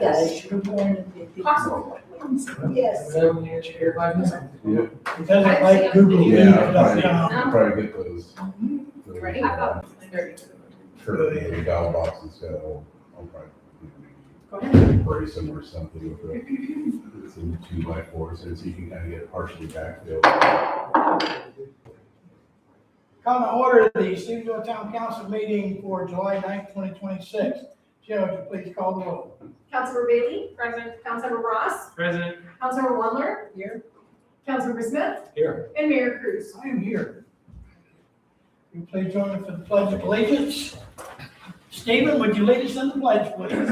Yes. Possible. Yes. Whatever you answer here 5 minutes. Yeah, It doesn't like Google Meet. yeah, .com. probably get those. Ready? I thought it was 30. The dial boxes, I'll probably. Go ahead. Very similar something with the, it's in 2x4, so you can kind of get it partially backfilled. Call to order the Stephenville Town Council meeting for July 9th, 2026. Joe, would you please call the roll? Councilmember Bailey. Present. Councilmember Ross. President. Councilmember Wondler. Here. Councilmember Smith. Here. And Mayor Cruz. I am here. Will you please join me for the Pledge of Allegiance? Stephen, would you lead us in the pledge, please?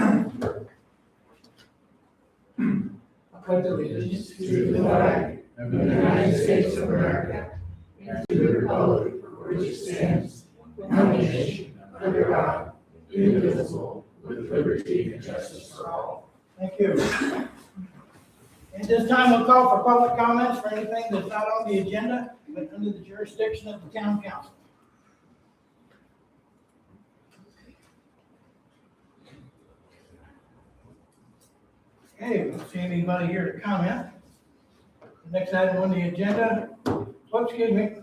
I pledge allegiance to the flag of the United States of America and to the republic for which it stands, one nation, under God, indivisible, with liberty and justice for all. Thank you. At this time, we'll call for public comments for anything that's not on the agenda, but under the jurisdiction of the town council. Okay, we don't see anybody here to comment. The next item on the agenda, oh, excuse me.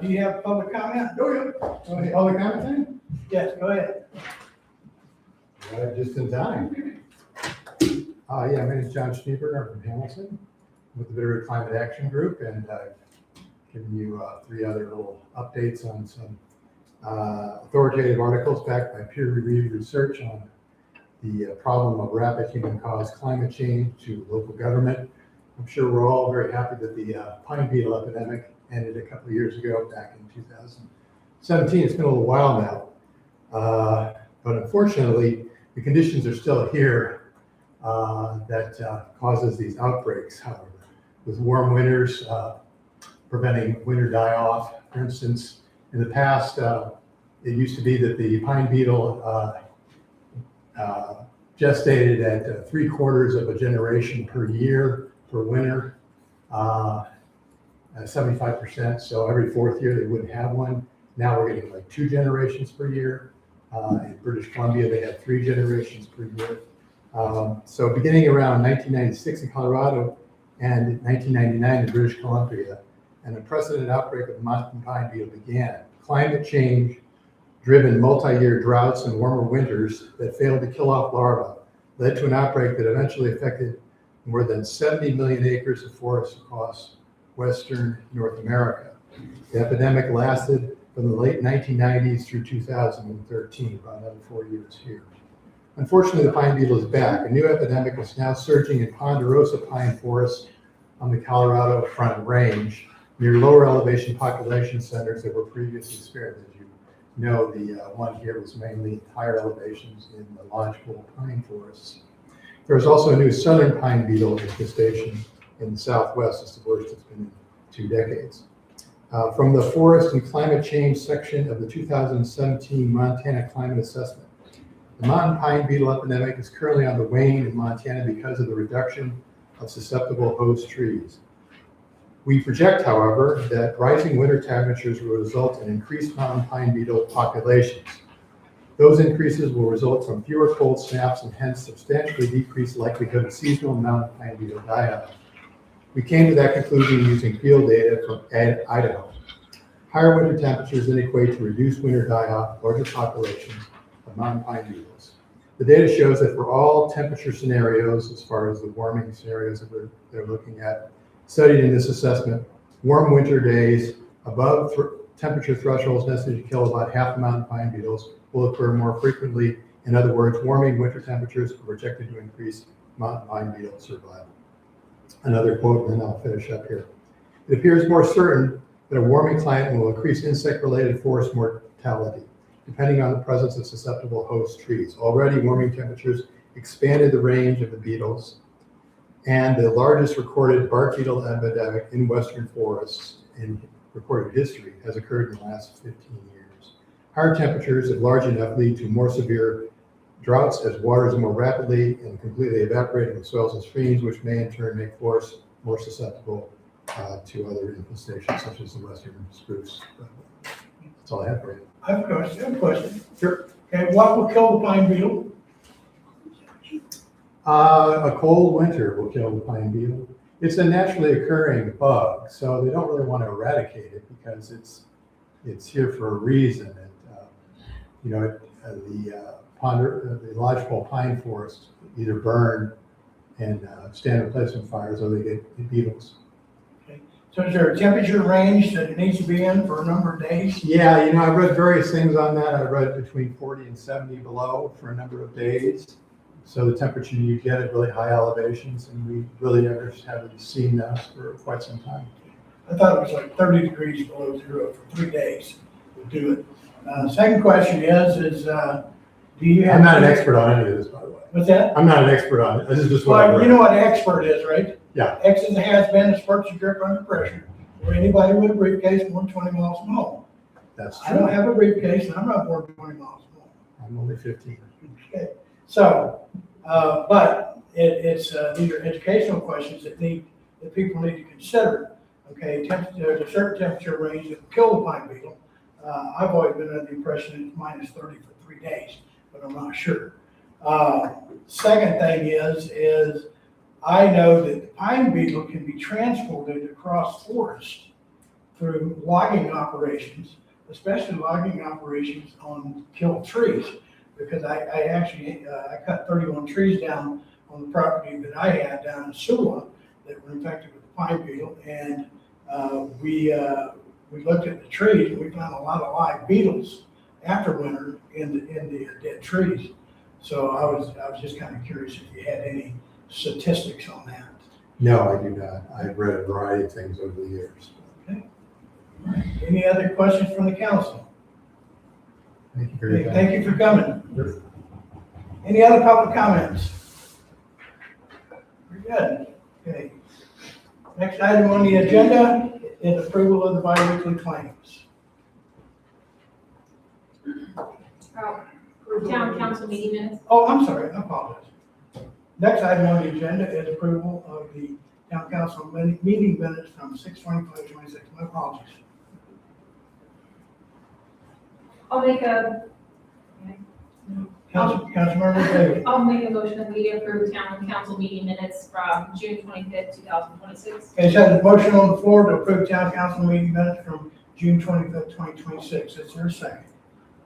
Do you have public comment? Go ahead. Public comment time? Yes, go ahead. Just in time. My name is John Schneeberger. I'm from Hamilton with the Bitterroot Climate Action Group, and giving you 3 other little updates on some authoritative articles backed by peer-reviewed research on the problem of rapid human-caused climate change to local government. I'm sure we're all very happy that the pine beetle epidemic ended a couple of years ago, back in 2017. It's been a little while now, but unfortunately, the conditions are still here that causes these outbreaks. However, with warm winters preventing winter die-off, for instance, in the past, it used to be that the pine beetle gestated at 3/4 of a generation per year per winter, 75%. So every 4th year they wouldn't have one. Now we're getting like 2 generations per year. In British Columbia, they had 3 generations per year. So beginning around 1996 in Colorado and 1999 in British Columbia, an unprecedented outbreak of the mountain pine beetle began. Climate change driven multi-year droughts and warmer winters that failed to kill off larvae led to an outbreak that eventually affected more than 70 million acres of forest across Western North America. The epidemic lasted from the late 1990s through 2013, about another 4 years here. Unfortunately, the pine beetle is back. A new epidemic is now surging in ponderosa pine forests on the Colorado Front Range near lower elevation population centers that were previously spared. As you know, the one here was mainly higher elevations in the lodgepole pine forests. There's also a new southern pine beetle infestation in the southwest. It's the worst it's been in 2 decades. From the Forest and Climate Change section of the 2017 Montana Climate Assessment. The mountain pine beetle epidemic is currently on the wane in Montana because of the reduction of susceptible host trees. We project, however, that rising winter temperatures will result in increased mountain pine beetle populations. Those increases will result from fewer cold snaps and hence substantially decreased likelihood of seasonal mountain pine beetle die-off. We came to that conclusion using field data from Idaho. Higher winter temperatures then equate to reduced winter die-off, larger populations of mountain pine beetles. The data shows that for all temperature scenarios, as far as the warming scenarios that they're looking at, studied in this assessment, warm winter days above temperature thresholds necessary to kill about half the mountain pine beetles will occur more frequently. In other words, warming winter temperatures are projected to increase mountain pine beetle survival. Another quote, and then I'll finish up here. It appears more certain that a warming climate will increase insect-related forest mortality, depending on the presence of susceptible host trees. Already, warming temperatures expanded the range of the beetles, and the largest recorded bark beetle epidemic in western forests in recorded history has occurred in the last 15 years. Higher temperatures, if large enough, lead to more severe droughts as waters more rapidly and completely evaporate from soils and streams, which may in turn make forests more susceptible to other infestations, such as the western spruce. That's all I have for you. I have a question. Sure. Okay, what will kill the pine beetle? A cold winter will kill the pine beetle. It's a naturally occurring bug, so they don't really want to eradicate it because it's here for a reason. And, the lodgepole pine forest either burn and stand replacement fires, or they get beetles. So is there a temperature range that it needs to be in for a number of days? Yeah, I've read various things on that. I read between 40 and 70 below for a number of days. So the temperature you get at really high elevations, and we really never haven't seen those for quite some time. I thought it was like 30 degrees below zero for 3 days to do it. Second question is do you have? I'm not an expert on any of this, by the way. What's that? I'm not an expert on it. This is just what I Well, read. you know what an expert is, right? Yeah. X is a has-been, spurts of drip under pressure, or anybody with a briefcase more than 20 miles from home. That's I don't true. have a briefcase, and I'm not more than 20 miles from home. I'm only 15. Okay. So, but these are educational questions that people need to consider. Okay, there's a certain temperature range that will kill the pine beetle. I've always been under the impression it's minus 30 for 3 days, but I'm not sure. Second thing is I know that the pine beetle can be transported across forest through logging operations, especially logging operations on killed trees. Because I actually cut 31 trees down on the property that I had down in Sula that were infected with the pine beetle, and we looked at the trees and we found a lot of live beetles after winter in the dead trees. So I was just kind of curious if you had any statistics on that. No, I do not. I've read a variety of things over the years. Okay. Any other questions from the council? Thank you for your time. Thank you for coming. Sure. Any other public comments? Very good. Okay. Next item on the agenda is approval of the biweekly claims. Town council meeting minutes. Oh, I'm sorry, I apologize. Next item on the agenda is approval of the town council meeting minutes from 6/25/26. My apologies. I'll make a Councilmember David. I'll make a motion that we approve town council meeting minutes from June 25th, 2026. Okay, so there's a motion on the floor to approve town council meeting minutes from June 25th, 2026. Is there a second?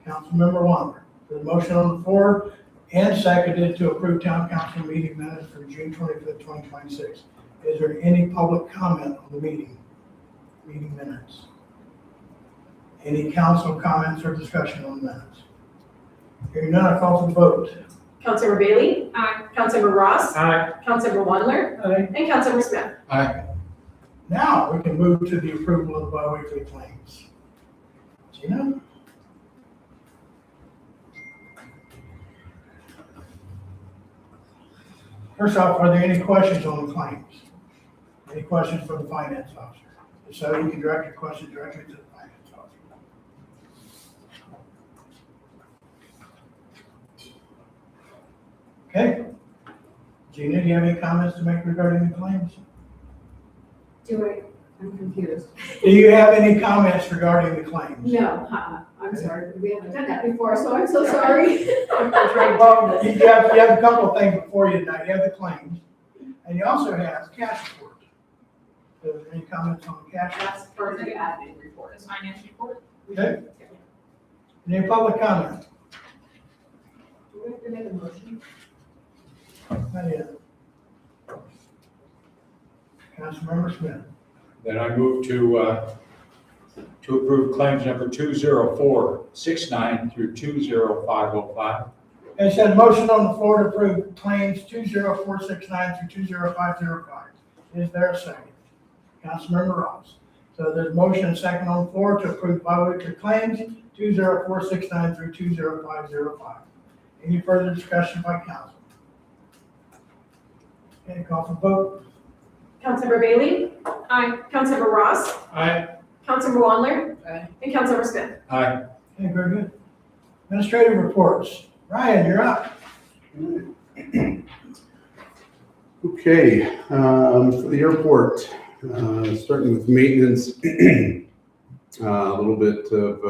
Councilmember Wander. There's a motion on the floor and seconded to approve town council meeting minutes from June 25th, 2026. Is there any public comment on the meeting minutes? Any council comments or discussion on the minutes? Hearing none, I call for the vote. Councilmember Bailey? Aye. Councilmember Ross? Aye. Councilmember Wandler? And Councilmember Smith? Now we can move to the approval of the biweekly claims. Gina? First off, are there any questions on the claims? Any questions for the finance officer? If so, you can direct your question directly to the finance officer. Okay. Gina, do you have any comments to make regarding the claims? I'm confused. Do you have any comments regarding the claims? No, I'm sorry, we haven't done that before, so I'm so sorry. Well, you have a couple of things before you tonight. You have the claims, and you also have cash report. So, any comments on the cash? That's for the admin report. This finance report. Okay. Any public comment? Do we have to make a motion? Not yet. Councilmember Smith. Then I move to approve claims number 20469 through 20505. It said motion on the floor to approve claims 20469 through 20505. Is there a second? Councilmember Ross. So there's motion and second on the floor to approve biweekly claims 20469 through 20505. Any further discussion by council? Okay, call for vote. Councilmember Bailey? Aye. Councilmember Ross? Aye. Councilmember Wandler? Aye. And Councilmember Smith? Aye. Okay, very good. Administrative reports. Ryan, you're up. Okay, for the airport, starting with maintenance, a little bit of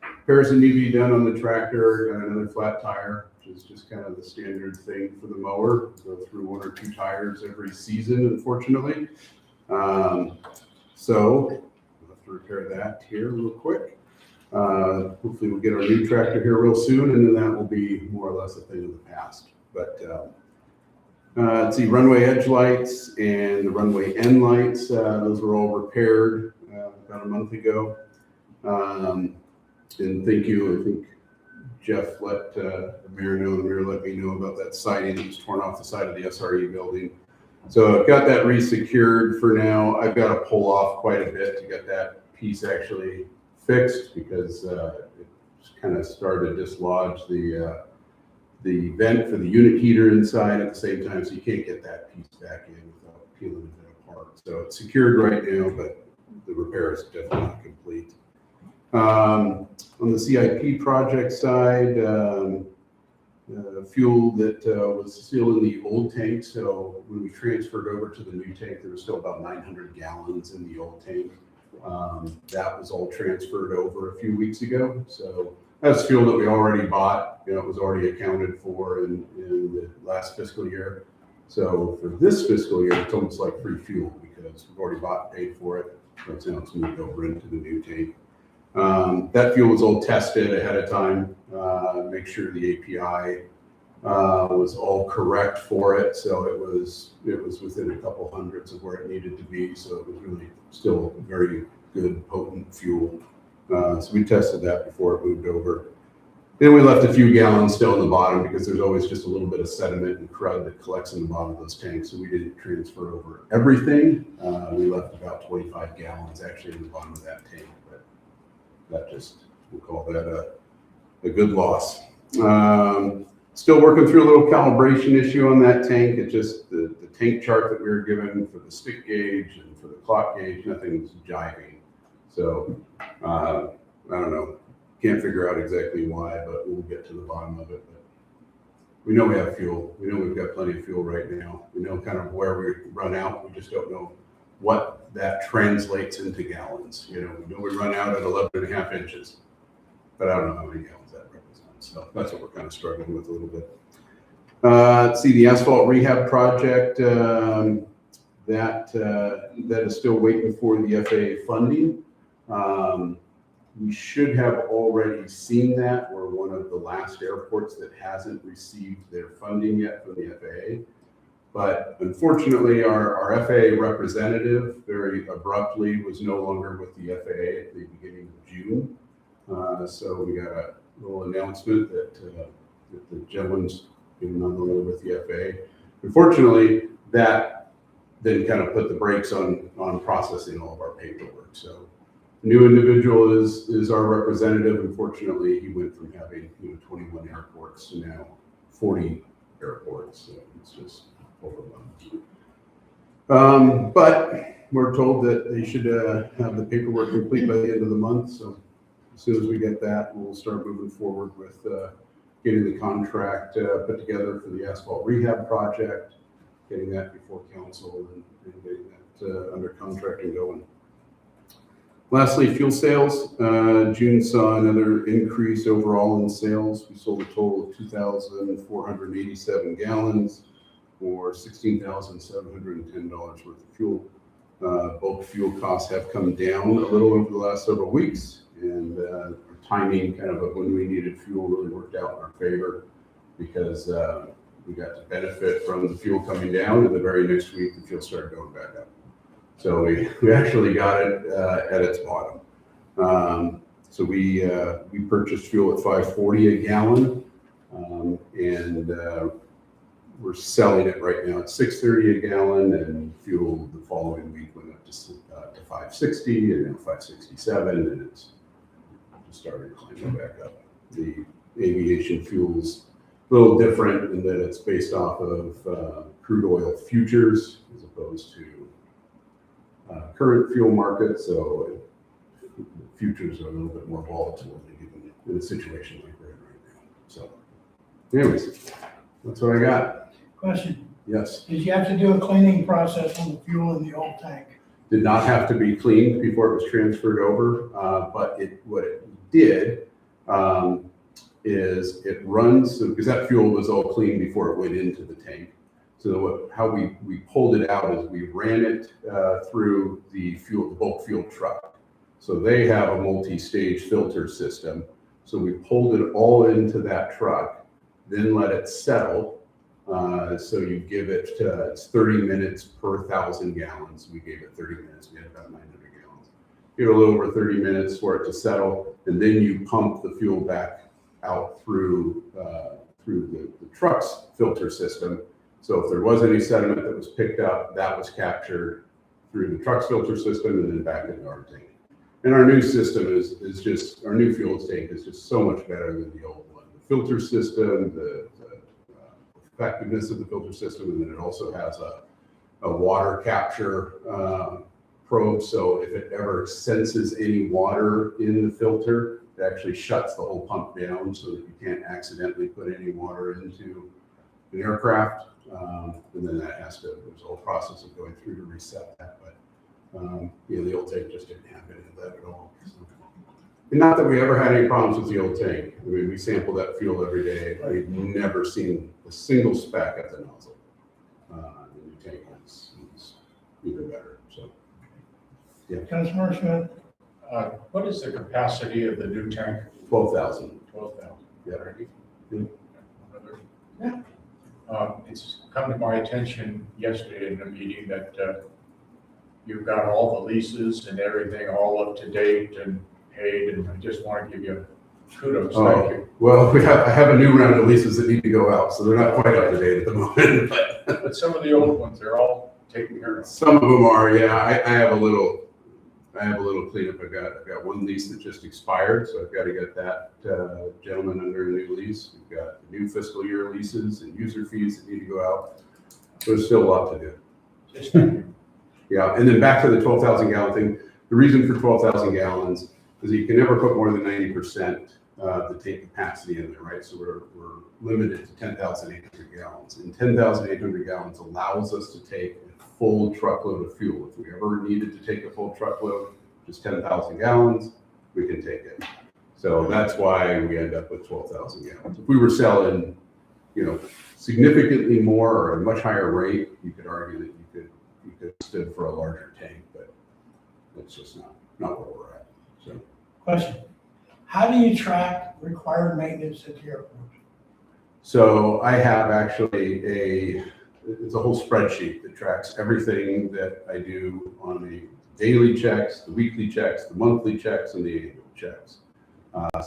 repairs that need to be done on the tractor, got another flat tire, is just kind of the standard thing for the mower. Go through 1 or 2 tires every season, unfortunately. So we'll have to repair that here real quick. Hopefully we'll get our new tractor here real soon, and then that will be more or less a thing of the past. But let's see, runway edge lights and the runway end lights, those were all repaired about a month ago. And thank you, I think Jeff let the mayor know, the mayor let me know about that siding that was torn off the side of the SRE building. So I've got that resecured for now. I've got to pull off quite a bit to get that piece actually fixed because it kind of started to dislodge the vent for the unit heater inside at the same time, so you can't get that piece back in without peeling it apart. So it's secured right now, but the repair is definitely not complete. On the CIP project side, fuel that was still in the old tank. So when we transferred over to the new tank, there was still about 900 gallons in the old tank. That was all transferred over a few weeks ago. So that's fuel that we already bought. It was already accounted for in the last fiscal year. So for this fiscal year, it's almost like free fuel because we've already bought and paid for it. So it's now it's moved over into the new tank. That fuel was all tested ahead of time, make sure the API was all correct for it. So it was within a couple hundredths of where it needed to be. So it was really still very good, potent fuel. So we tested that before it moved over. Then we left a few gallons still in the bottom because there's always just a little bit of sediment and crud that collects in the bottom of those tanks. So we didn't transfer over everything. We left about 25 gallons actually in the bottom of that tank. But that just, we'll call that a good loss. Still working through a little calibration issue on that tank. It just, the tank chart that we were given for the stick gauge and for the clock gauge, nothing's jiving. So I don't know, can't figure out exactly why, but we'll get to the bottom of it. But we know we have fuel. We know we've got plenty of fuel right now. We know kind of where we run out. We just don't know what that translates into gallons. We know we run out at 11.5 inches, but I don't know how many gallons that represents. So that's what we're kind of struggling with a little bit. Let's see, the asphalt rehab project, that is still waiting for the FAA funding. We should have already seen that. We're one of the last airports that hasn't received their funding yet from the FAA. But unfortunately, our FAA representative very abruptly was no longer with the FAA at the beginning of June. So we got a little announcement that the gentleman's no longer with the FAA. Unfortunately, that then kind of put the brakes on processing all of our paperwork. So the new individual is our representative. Unfortunately, he went from having 21 airports to now 40 airports. So it's just overwhelming. But we're told that they should have the paperwork complete by the end of the month. So as soon as we get that, we'll start moving forward with getting the contract put together for the asphalt rehab project, getting that before council and getting that under contract and going. Lastly, fuel sales. June saw another increase overall in sales. We sold a total of 2,487 gallons or $16,710 worth of fuel. Bulk fuel costs have come down a little over the last several weeks, and our timing kind of when we needed fuel really worked out in our favor because we got to benefit from the fuel coming down, and the very next week the fuel started going back up. So we actually got it at its bottom. So we purchased fuel at $5.40 a gallon, and we're selling it right now at $6.30 a gallon, and fuel the following week went up to $5.60 and now $5.67, and it's just started climbing back up. The aviation fuel's a little different in that it's based off of crude oil futures as opposed to current fuel market, so futures are a little bit more volatile in a situation like we're in right now. So, anyways, that's what I got. Question, Yes, did you have to do a cleaning process on the fuel in the old tank? did not have to be cleaned before it was transferred over, but what it did, is it runs, because that fuel was all clean before it went into the tank. So how we pulled it out is we ran it through the bulk fuel truck. So they have a multi-stage filter system. So we pulled it all into that truck, then let it settle. So you give it, it's 30 minutes per 1,000 gallons. We gave it 30 minutes, we had about 900 gallons. Give it a little over 30 minutes for it to settle, and then you pump the fuel back out through the truck's filter system. So if there was any sediment that was picked up, that was captured through the truck's filter system and then back into our tank. And our new system is just, our new fuel tank is just so much better than the old one. The filter system, the effectiveness of the filter system, and then it also has a water capture probe. So if it ever senses any water in the filter, it actually shuts the whole pump down so that you can't accidentally put any water into an aircraft. And then that has to, there's a whole process of going through to reset that. But the old tank just didn't have any of that at all. So. And not that we ever had any problems with the old tank. I mean, we sample that fuel every day. We've never seen a single speck at the nozzle. The new tank is even better. So, yeah. Councilmember Smith? What is the capacity of the new tank? 12,000. 12,000. Yeah. Yeah. It's come to my attention yesterday in the meeting that you've got all the leases and everything all up to date and paid, and I just want to give you kudos. Thank you. Well, I have a new round of leases that need to go out, so they're not quite up to date at the moment. But some of the old ones, they're all taken care of. Some of them are, yeah. I have a little cleanup. I've got one lease that just expired, so I've got to get that gentleman under a new lease. We've got the new fiscal year leases and user fees that need to go out. So there's still a lot to do. Just thank you. Yeah, and then back to the 12,000 gallon thing. The reason for 12,000 gallons is that you can never put more than 90% the tank capacity in there, right? So we're limited to 10,800 gallons. And 10,800 gallons allows us to take a full truckload of fuel. If we ever needed to take a full truckload, just 10,000 gallons, we can take it. So that's why we end up with 12,000 gallons. If we were selling, significantly more or a much higher rate, you could argue that you could stood for a larger tank, but it's just not where we're at. So, Question. How do you track required maintenance at the airport? so I have actually it's a whole spreadsheet that tracks everything that I do on the daily checks, the weekly checks, the monthly checks, and the annual checks.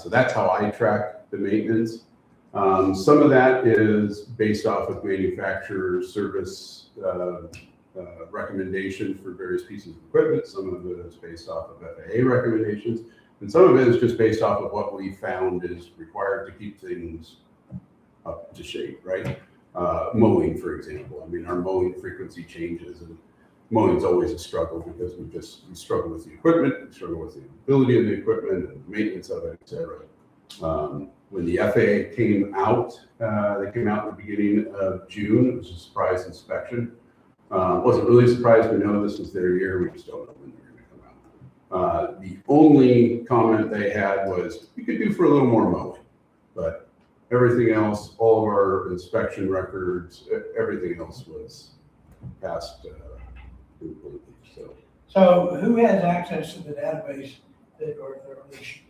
So that's how I track the maintenance. Some of that is based off of manufacturer service recommendations for various pieces of equipment. Some of it is based off of FAA recommendations, and some of it is just based off of what we found is required to keep things up to shape, right? Mowing, for example. I mean, our mowing frequency changes, and mowing is always a struggle because we struggle with the equipment, we struggle with the ability of the equipment and maintenance of it, et cetera. When the FAA came out, they came out in the beginning of June. It was a surprise inspection. Wasn't really surprised. We know this was their year. We just don't know when they're going to come out. The only comment they had was, you could do for a little more mowing, but everything else, all of our inspection records, everything else was passed completely. So who has access to the database or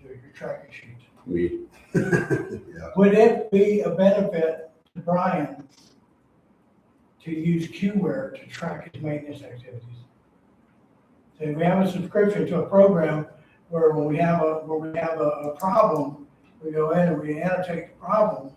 your tracking sheets? Me. Yeah. Would it be a benefit to Brian to use QWare to track his maintenance activities? So we have a subscription to a program where when we have a problem, we go in and we annotate the problem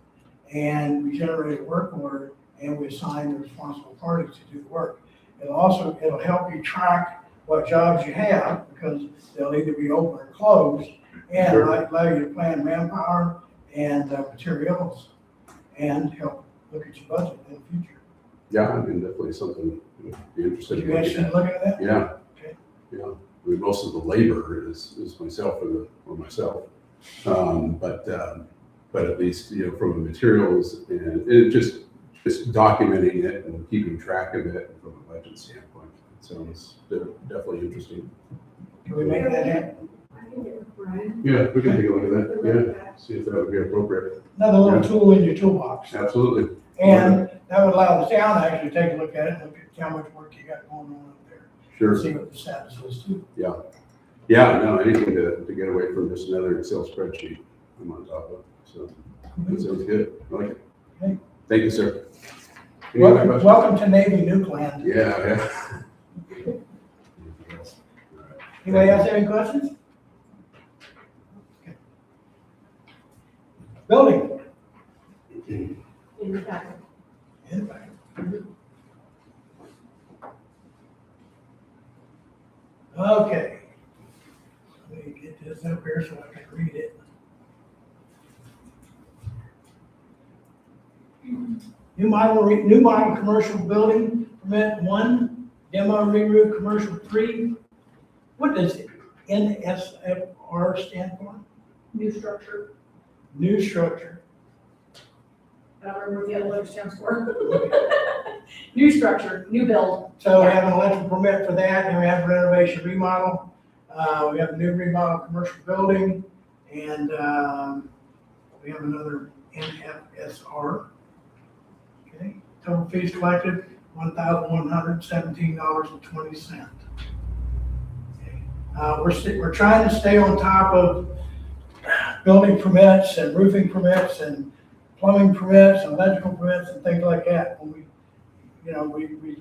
and we generate a work order and we assign the responsible parties to do the work. It'll help you track what jobs you have because they'll either be open or closed, and Sure. allow you to plan manpower and materials and help look at your budget in the future. Yeah, I mean, definitely something to be interested in You looking actually at. looking at that? Yeah. Okay. Yeah. I mean, most of the labor is myself or myself. But at least, from the materials and it just documenting it and keeping track of it from a budget standpoint. It sounds definitely interesting. Can we make that happen? Brian? Yeah, we can take a look at that, yeah, see if that would be appropriate. Another little tool in your toolbox. Absolutely. And that would allow the town to actually take a look at it, look at how much work you got going on up there. Sure. See what the status is too. Yeah, no, anything to get away from just another Excel spreadsheet I'm on top of, so that sounds good, I like it. Okay. Thank you, sir. Any other questions? Welcome to Navy Nuke Land. Yeah. Anybody else have any questions? Okay. Building. In the back. Anybody? Okay. Let me get this up here so I can read it. New model commercial building permit 1, demo re-roof commercial 3. What does NSFR stand for? New structure. New structure. I don't remember what the other letter stands for. New structure, new build. So we have an electrical permit for that, and we have renovation remodel. We have a new remodel commercial building, and we have another NFSR. Okay, total fees collected, $1,117.20. Okay. We're trying to stay on top of building permits and roofing permits and plumbing permits and electrical permits and things like that. When we're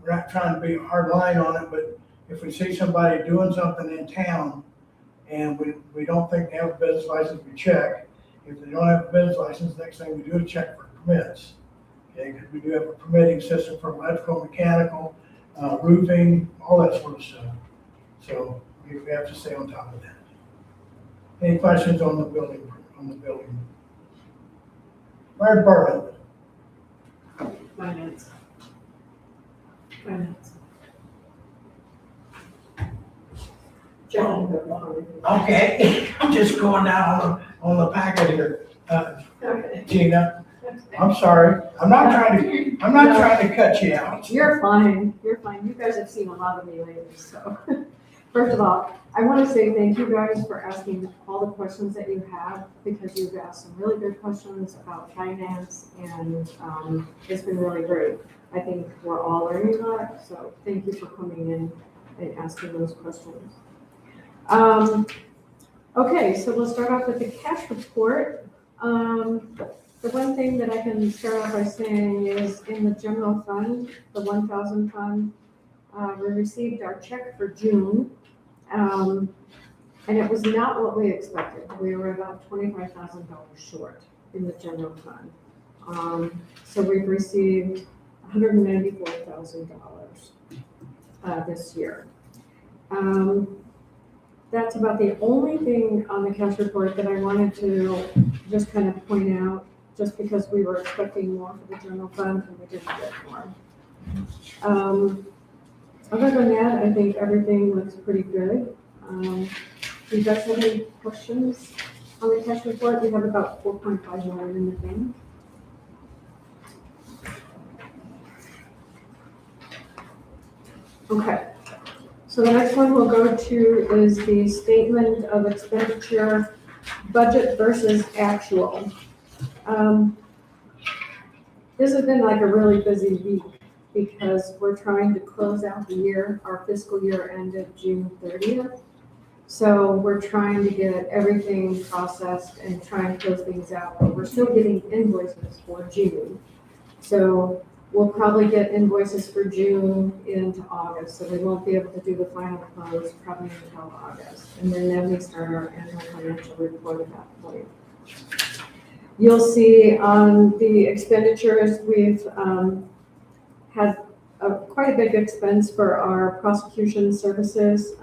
not trying to be a hard line on it, but if we see somebody doing something in town and we don't think they have a business license, we check. If they don't have a business license, next thing we do is check for permits. Okay, because we do have a permitting system for electrical, mechanical, roofing, all that sort of stuff. So we have to stay on top of that. Any questions on the building? Fire department. Finance. John. Okay, I'm just going down on the packet here. Okay. Gina, I'm sorry. I'm not trying to cut you out. You're fine. You guys have seen a lot of me lately, so. First of all, I want to say thank you guys for asking all the questions that you have, because you've asked some really good questions about finance, and it's been really great. I think we're all learning a lot, so thank you for coming in and asking those questions. Okay, so we'll start off with the cash report. The one thing that I can start off by saying is in the general fund, the 1,000 fund, we received our check for June, and it was not what we expected. We were about $25,000 short in the general fund. So we've received $194,000 this year. That's about the only thing on the cash report that I wanted to just kind of point out, just because we were expecting more for the general fund and we didn't get more. Other than that, I think everything looks pretty good. Do you guys have any questions on the cash report? We have about 4.5 million in the bank. Okay, so the next one we'll go to is the statement of expenditure, budget versus actual. This has been like a really busy week because we're trying to close out the year. Our fiscal year ended June 30th. So we're trying to get everything processed and try and close things out, but we're still getting invoices for June. So we'll probably get invoices for June into August, so we won't be able to do the final close probably until August. And then we start our annual financial report at that point. You'll see on the expenditures, we've had quite a big expense for our prosecution services.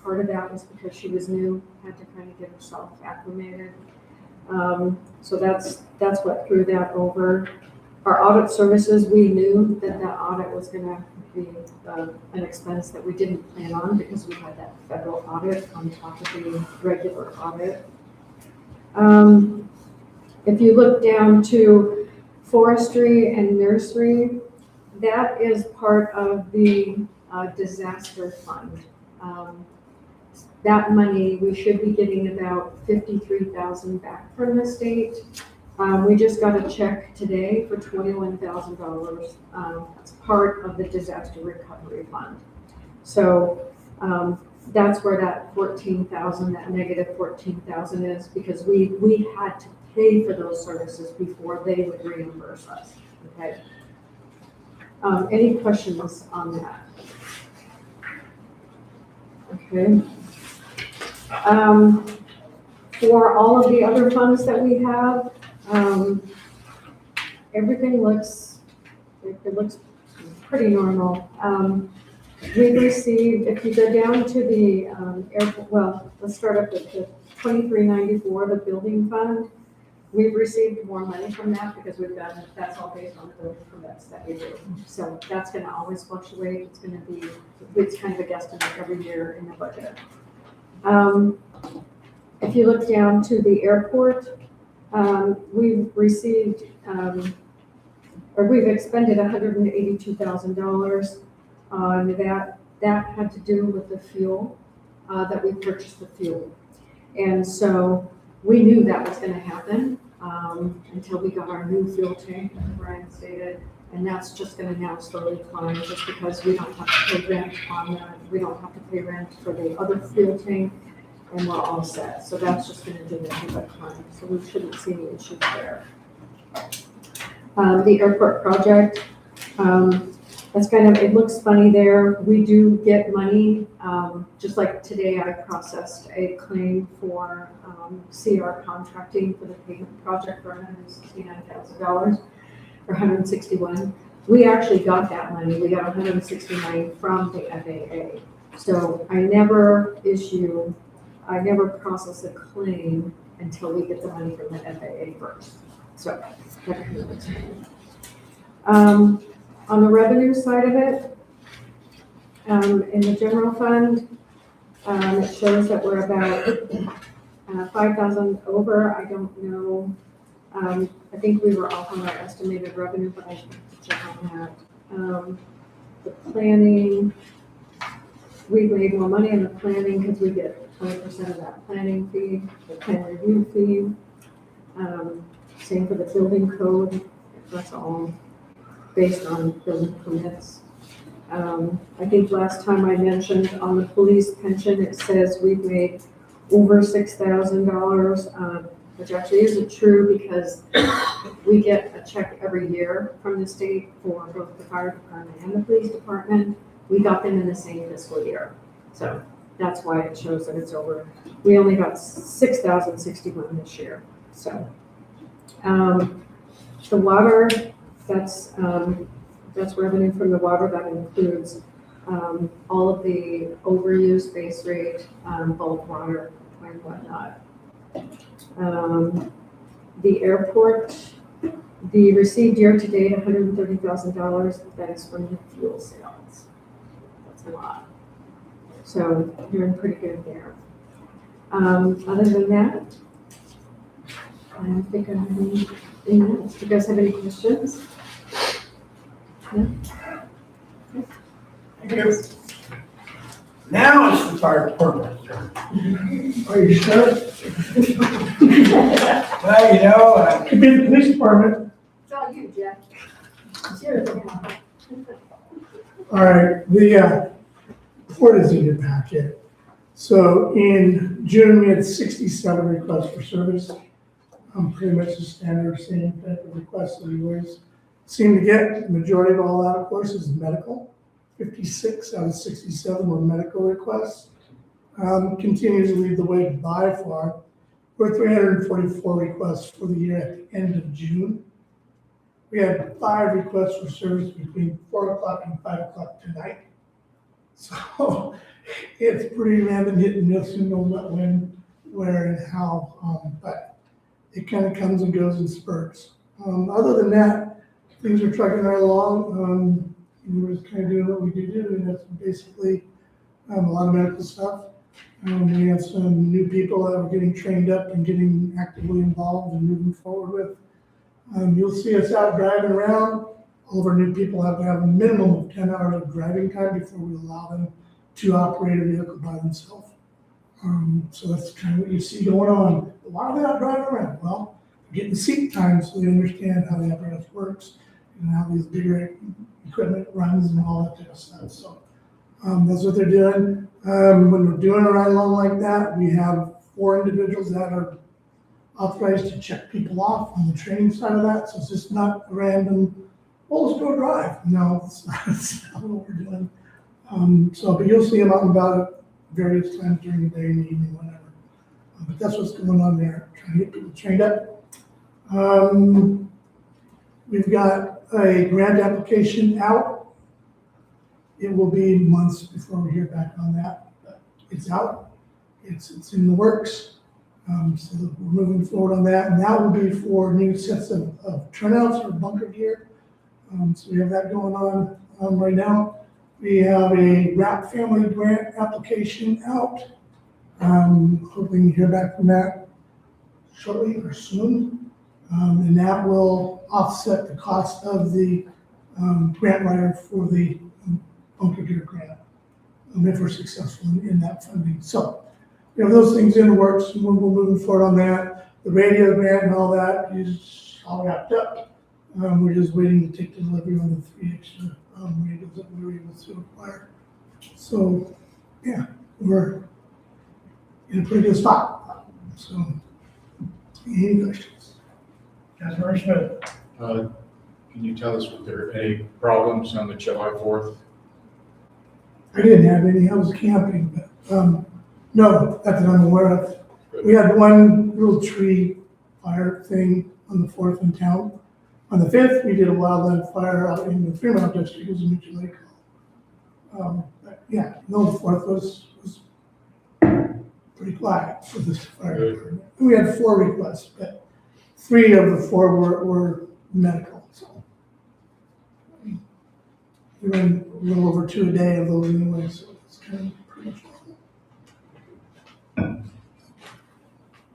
Part of that was because she was new, had to kind of get herself acclimated. So that's what threw that over. Our audit services, we knew that audit was going to be an expense that we didn't plan on because we had that federal audit on top of the regular audit. If you look down to forestry and nursery, that is part of the disaster fund. that money, we should be getting about 53,000 back from the state. We just got a check today for $21,000. That's part of the disaster recovery fund. So that's where that 14,000, that negative 14,000 is, because we had to pay for those services before they would reimburse us, okay? Any questions on that? Okay. For all of the other funds that we have, everything looks, it looks pretty normal. We've received, if you go down to the airport, well, let's start up with the 2394, the building fund. We've received more money from that because that's all based on the building permits that we do. So that's gonna always fluctuate. It's kind of a guesstimate every year in the budget. If you look down to the airport, we've received, or we've expended $182,000 on that. That had to do with the fuel, that we purchased the fuel. And so we knew that was gonna happen until we got our new fuel tank, as Brian stated, and that's just gonna now slowly climb just because we don't have to pay rent on that. We don't have to pay rent for the other fuel tank, and we're all set. So that's just gonna do nothing but climb. So we shouldn't see any issues there. The airport project, that's kind of, it looks funny there. We do get money, just like today I processed a claim for CR contracting for the pavement project for $169,000 or $161. We actually got that money. We got $169 from the FAA. So I never process a claim until we get the money from the FAA first. So that kind of looks funny. On the revenue side of it, in the general fund, it shows that we're about 5,000 over. I don't know. I think we were off on our estimated revenue, but I should check on that. The planning, we've made more money in the planning because we get 20% of that planning fee, the plan review fee. Same for the building code. That's all based on building permits. I think last time I mentioned on the police pension, it says we've made over $6,000, which actually isn't true because we get a check every year from the state for both the fire department and the police department. We got them in the same fiscal year. So that's why it shows that it's over. We only got 6,061 this year. So the water, that's revenue from the water. That includes all of the overuse, base rate, bulk water, and whatnot. The airport, the received year-to-date $130,000. That is from the fuel sales. That's a lot. So doing pretty good there. Other than that, I don't think I have anything else. Do you guys have any questions? No? Thank you. Now it's the fire department's turn. Are you sure? Well, you know, it could be the police department. It's all you, Jeff. It's yours now. All right, the report is in your packet. So in June, we had 67 requests for service. Pretty much the standard, same type of requests that we always seem to get. The majority of all that, of course, is medical. 56 out of 67 were medical requests. Continues to lead the way by far. We're 344 requests for the year at the end of June. We had 5 requests for service between 4 o'clock and 5 o'clock tonight. So it's pretty random hit and miss, you know what, when, where, and how, but it kind of comes and goes in spurts. Other than that, things are trucking right along. We're just kind of doing what we do, and that's basically a lot of medical stuff. We have some new people that are getting trained up and getting actively involved and moving forward with. You'll see us out driving around. All of our new people have to have a minimum of 10 hours of driving time before we allow them to operate a vehicle by themselves. So that's kind of what you see going on. Why are they not driving around? Well, they're getting seat time so they understand how the apparatus works and how these bigger equipment runs and all that type of stuff. So that's what they're doing. When we're doing a ride along like that, we have 4 individuals that are authorized to check people off on the training side of that. So it's just not a random, well, let's go drive. No, it's not what we're doing. But you'll see them out and about it various times during the day and the evening, whatever. But that's what's going on there, trying to get people trained up. We've got a grant application out. It will be months before we hear back on that, but it's out. It's in the works. So we're moving forward on that, and that will be for new sets of turnouts or bunker gear. So we have that going on right now. We have a RAP family grant application out. Hoping to hear back from that shortly or soon. And that will offset the cost of the grant writer for the bunker gear grant, if we're successful in that funding. So we have those things in the works, and we're moving forward on that. The radio grant and all that is all wrapped up. We're just waiting to take delivery on the 3 extra radios that we were able to acquire. So, yeah, we're in a pretty good spot. So, any questions? Councilmember Smith. Can you tell us if there are any problems on the July 4th? I didn't have any, I was camping, but, no, not that I'm aware of. We had one little tree fire thing on the 4th in town. On the 5th, we did a wildland fire out in the Fremont district, it was a mutual lake. But yeah, no, the 4th was pretty quiet for this fire department. We had 4 requests, but 3 of the 4 were medical, so. We ran a little over 2 a day of those anyway, so it's kind of pretty much normal.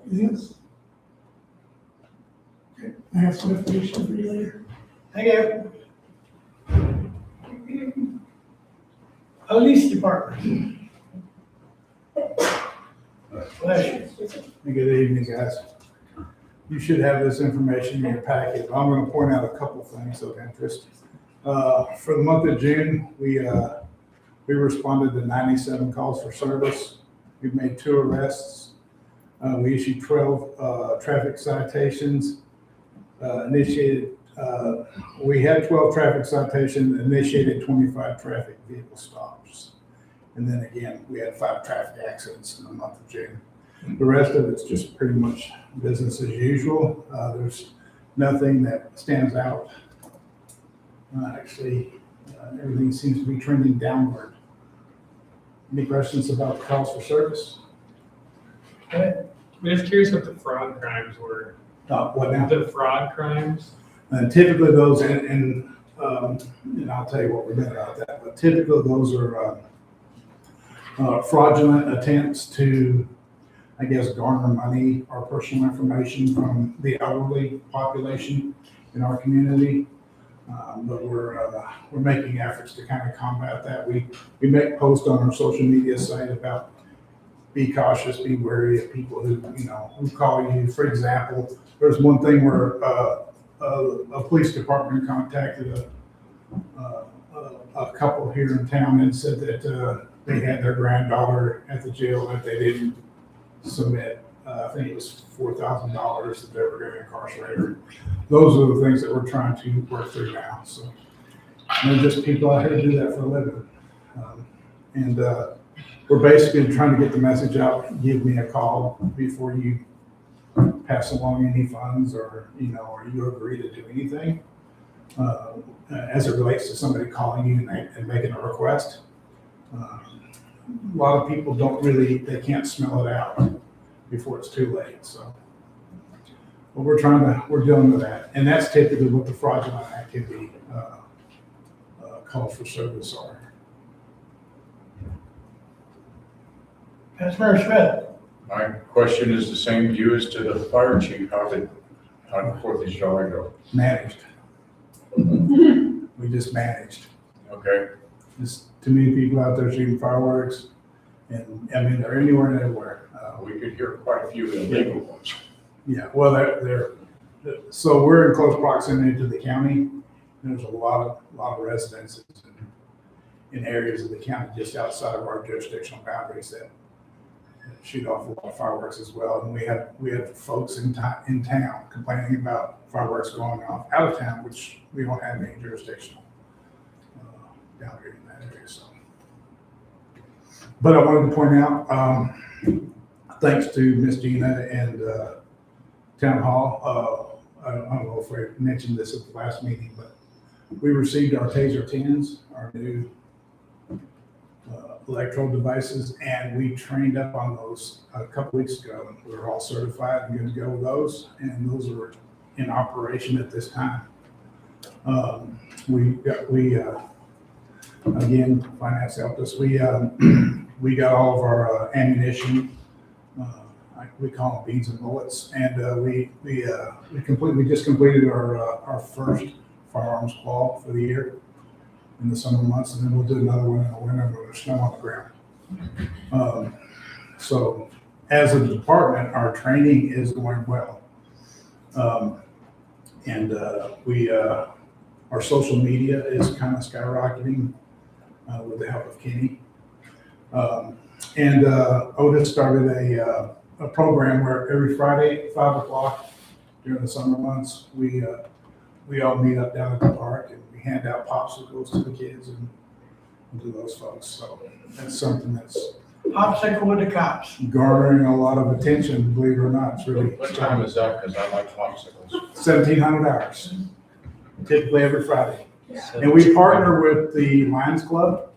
Anything else? Okay, I have some information for you later. Thank you. Police Department. Bless you. Good evening, guys. You should have this information in your packet. I'm going to point out a couple things of interest. For the month of June, we responded to 97 calls for service. We've made 2 arrests. We issued 12 traffic citations. We had 12 traffic citations, initiated 25 traffic vehicle stops. And then again, we had 5 traffic accidents in the month of June. The rest of it's just pretty much business as usual. There's nothing that stands out. Everything seems to be trending downward. Any questions about the calls for service? I'm just curious what the fraud crimes were. What now? The fraud crimes? Typically those, and I'll tell you what we're doing about that, but typically those are fraudulent attempts to, I guess, garner money or personal information from the elderly population in our community. But we're making efforts to kind of combat that. We make posts on our social media site about be cautious, be wary of people who call you. For example, there's one thing where a police department contacted a couple here in town and said that they had their granddaughter at the jail that they didn't submit. I think it was $4,000 that they were going to incarcerate her. Those are the things that we're trying to work through now. So they're just people out here to do that for a living. We're basically trying to get the message out. Give me a call before you pass along any funds or you agree to do anything as it relates to somebody calling you and making a request. A lot of people they can't smell it out before it's too late. So, but we're dealing with that. And that's typically what the fraudulent activity calls for service are. Councilmember Smith. My question is the same to you as to the fire chief. How did the 4th of July go? Managed. We just managed. Okay. There's too many people out there shooting fireworks. And, I mean, they're anywhere and everywhere. We could hear quite a few illegal ones. Yeah, well, so we're in close proximity to the county. There's a lot of residences in areas of the county just outside of our jurisdictional boundaries that shoot off a lot of fireworks as well. And we have folks in town complaining about fireworks going off out of town, which we don't have any jurisdictional boundary in that area, so. But I wanted to point out, thanks to Miss Gina and Town Hall, I don't know if I mentioned this at the last meeting, but we received our TASER 10s, our new electrode devices, and we trained up on those a couple weeks ago. And we're all certified and good to go with those, and those are in operation at this time. Again, finance helped us. We got all of our ammunition. We call them beads and bullets, and we just completed our first firearms qual for the year in the summer months, and then we'll do another one in the winter when there's snow on the ground. So as a department, our training is going well. Our social media is kind of skyrocketing with the help of Kenny. Otis started a program where every Friday at 5 o'clock during the summer months, we all meet up down at the park and we hand out popsicles to the kids and to those folks. So that's something that's Popsicle with the cops. garnering a lot of attention, believe it or not. It's really What time is that? Because I like popsicles. 1,700 hours, typically every Friday. And we partner with the Lions Club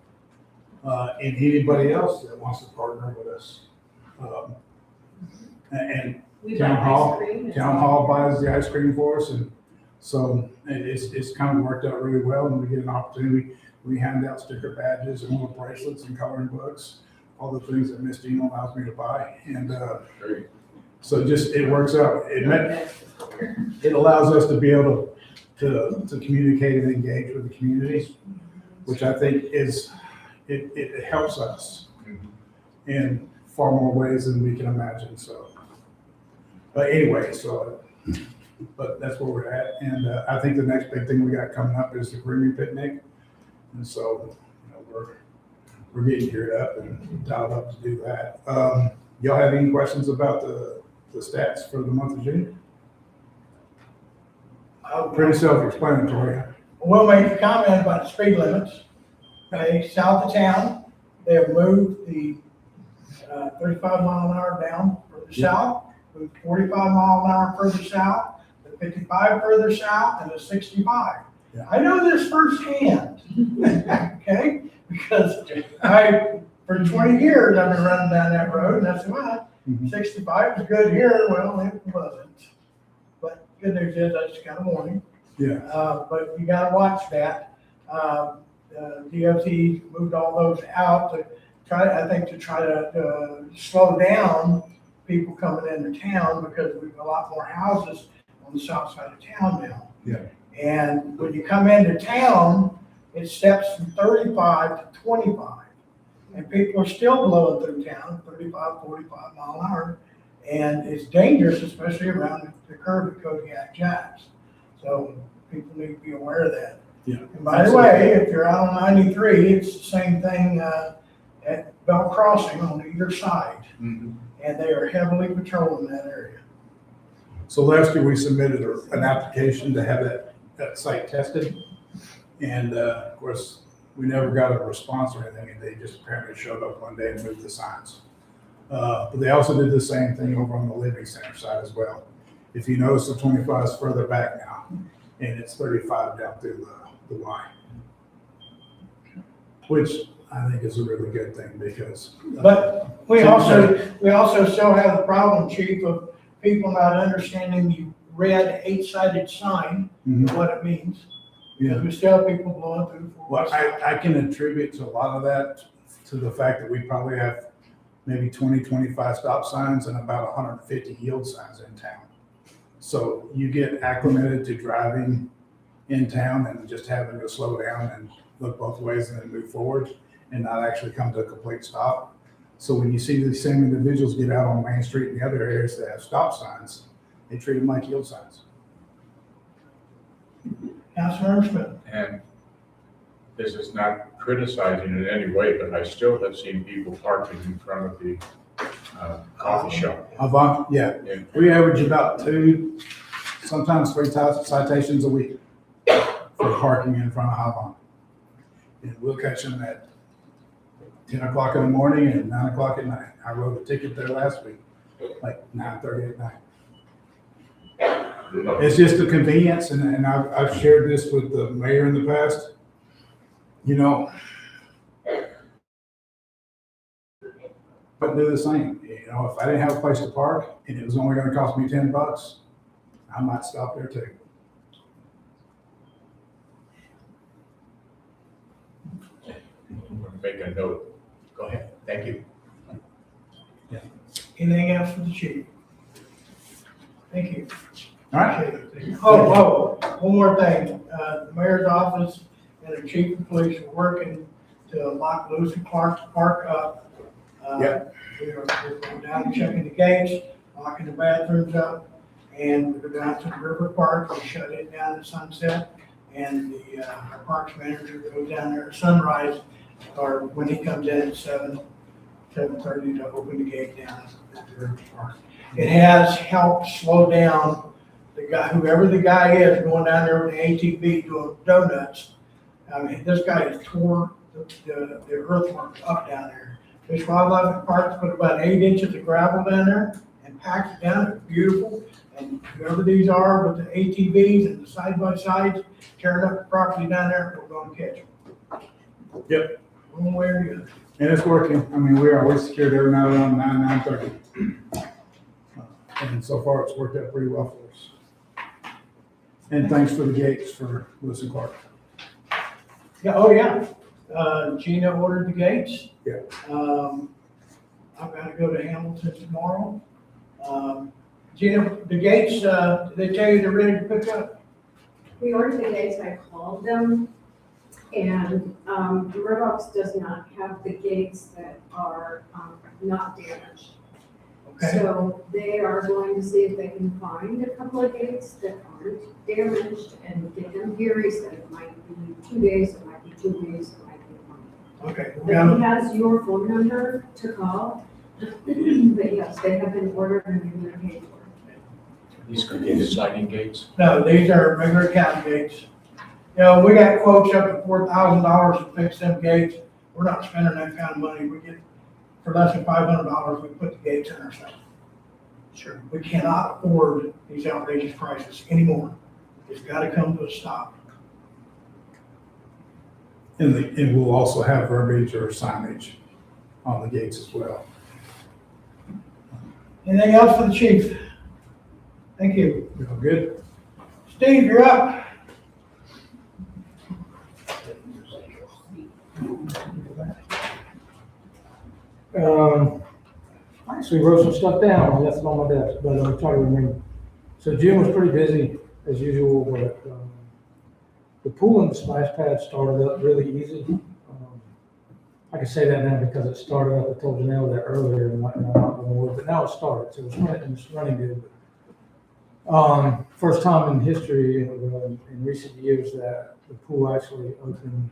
and anybody else that wants to partner with us. And We Town buy Hall, ice cream. Town Hall buys the ice cream for us, and so it's kind of worked out really well, and we get an opportunity. We hand out sticker badges and little bracelets and coloring books, all the things that Miss Dina allows me to buy, and Great. so just, it works out. It allows us to be able to communicate and engage with the community, which I think it helps us in far more ways than we can imagine, so. But anyway, but that's where we're at, and I think the next big thing we got coming up is the grooming picnic, and so, we're getting geared up and dialed up to do that. Y'all have any questions about the stats for the month of June? Pretty self-explanatory. We'll make a comment about the speed limits. Okay, south of town, they have moved the 35 mile an hour down further south, moved 45 mile an hour further south, the 55 further south, and the 65. Yeah. I know this firsthand, okay? Because for 20 years, I've been running down that road, and I said, well, 65 is good here. Well, it wasn't. But good news is, I just got a warning. Yeah. But you gotta watch that. DOT moved all those out to try to slow down people coming into town, because we've got a lot more houses on the south side of town now. Yeah. And when you come into town, it steps from 35 to 25. And people are still blowing through town, 35, 45 mile an hour. And it's dangerous, especially around the curve at Kodiak Jacks. So people need to be aware of that. Yeah. And by the way, if you're out on 93, it's the same thing at Bell Crossing on either side. Mm-hmm. And they are heavily patrolling that area. So last year we submitted an application to have that site tested. And of course, we never got a response or anything, and they just apparently showed up one day and moved the signs. But they also did the same thing over on the Living Center side as well. If you notice, the 25 is further back now, and it's 35 down through the Y. Which I think is a really good thing, because. But we also still have the problem, Chief, of people not understanding the red 8-sided sign, Mhm. what it means. Yeah. We still have people blowing through. Well, I can attribute to a lot of that to the fact that we probably have maybe 20, 25 stop signs and about 150 yield signs in town. So you get acclimated to driving in town and just having to slow down and look both ways and then move forward and not actually come to a complete stop. So when you see these same individuals get out on Main Street and the other areas that have stop signs, they treat them like yield signs. Councilmember Smith. And this is not criticizing in any way, but I still have seen people parking in front of the coffee shop. Avant, yeah, Yeah. we average about 2, sometimes 3 citations a week for parking in front of Avant. And we'll catch them at 10 o'clock in the morning and 9 o'clock at night. I wrote a ticket there last week, like 9:30 at night. It's just a convenience, and I've shared this with the mayor in the past. You know, but do the same. You know, if I didn't have a place to park and it was only gonna cost me $10, I might stop there too. I'm gonna make a note. Go ahead. Thank you. Anything else for the chief? Thank you. All right? One more thing. The mayor's office and the chief of police are working to lock Lewis and Clark Park up. Yep. We're going down and checking the gates, locking the bathrooms up, and we go down to the River Park, we shut it down at sunset, and the our parks manager goes down there at sunrise, or when he comes in at 7:30 to open the gate down at the River Park. It has helped slow down the guy, whoever the guy is going down there with the ATV doing donuts. I mean, this guy has tore the earthwork up down there. Fish Wildlife Park put about 8 inches of gravel down there and packed it down. It's beautiful. And whoever these are with the ATVs and the side-by-sides tearing up the property down there, we're going to catch them. Yep. One way or the other. And it's working. I mean, we're secured every night around 9:30. And so far, it's worked out pretty well for us. And thanks for the gates for Lewis and Clark. Yeah, oh, yeah. Gina ordered the gates. Yeah. I've got to go to Hamilton tomorrow. Gina, the gates, they tell you they're ready to pick up? We ordered the gates, I called them, and Murdoch's does not have the gates that are not damaged. Okay. So they are going to see if they can find a couple of gates that aren't damaged and get them here. He said it might be 2 days, it might be 2 weeks, it might be a month. Okay. But he has your phone number to call. But yes, they have been ordered and they've been paid for. These could be the sliding gates. No, these are regular county gates. You know, we got quotes up to $4,000 to fix them gates. We're not spending that kind of money. We get, for less than $500, we put the gates in ourselves. Sure. We cannot afford these outrageous prices anymore. It's got to come to a stop. And we'll also have verbiage or signage on the gates as well. Anything else for the chief? Thank you. You all good? Steve, you're up. I actually wrote some stuff down, I left it on my desk, but I'm trying to remember. So June was pretty busy as usual, but the pool and the splash pad started up really easy. I can say that now because it started up, I told Janelle that earlier, and I'm not going to work, but now it started, so it's running good. First time in history, in recent years, that the pool actually opened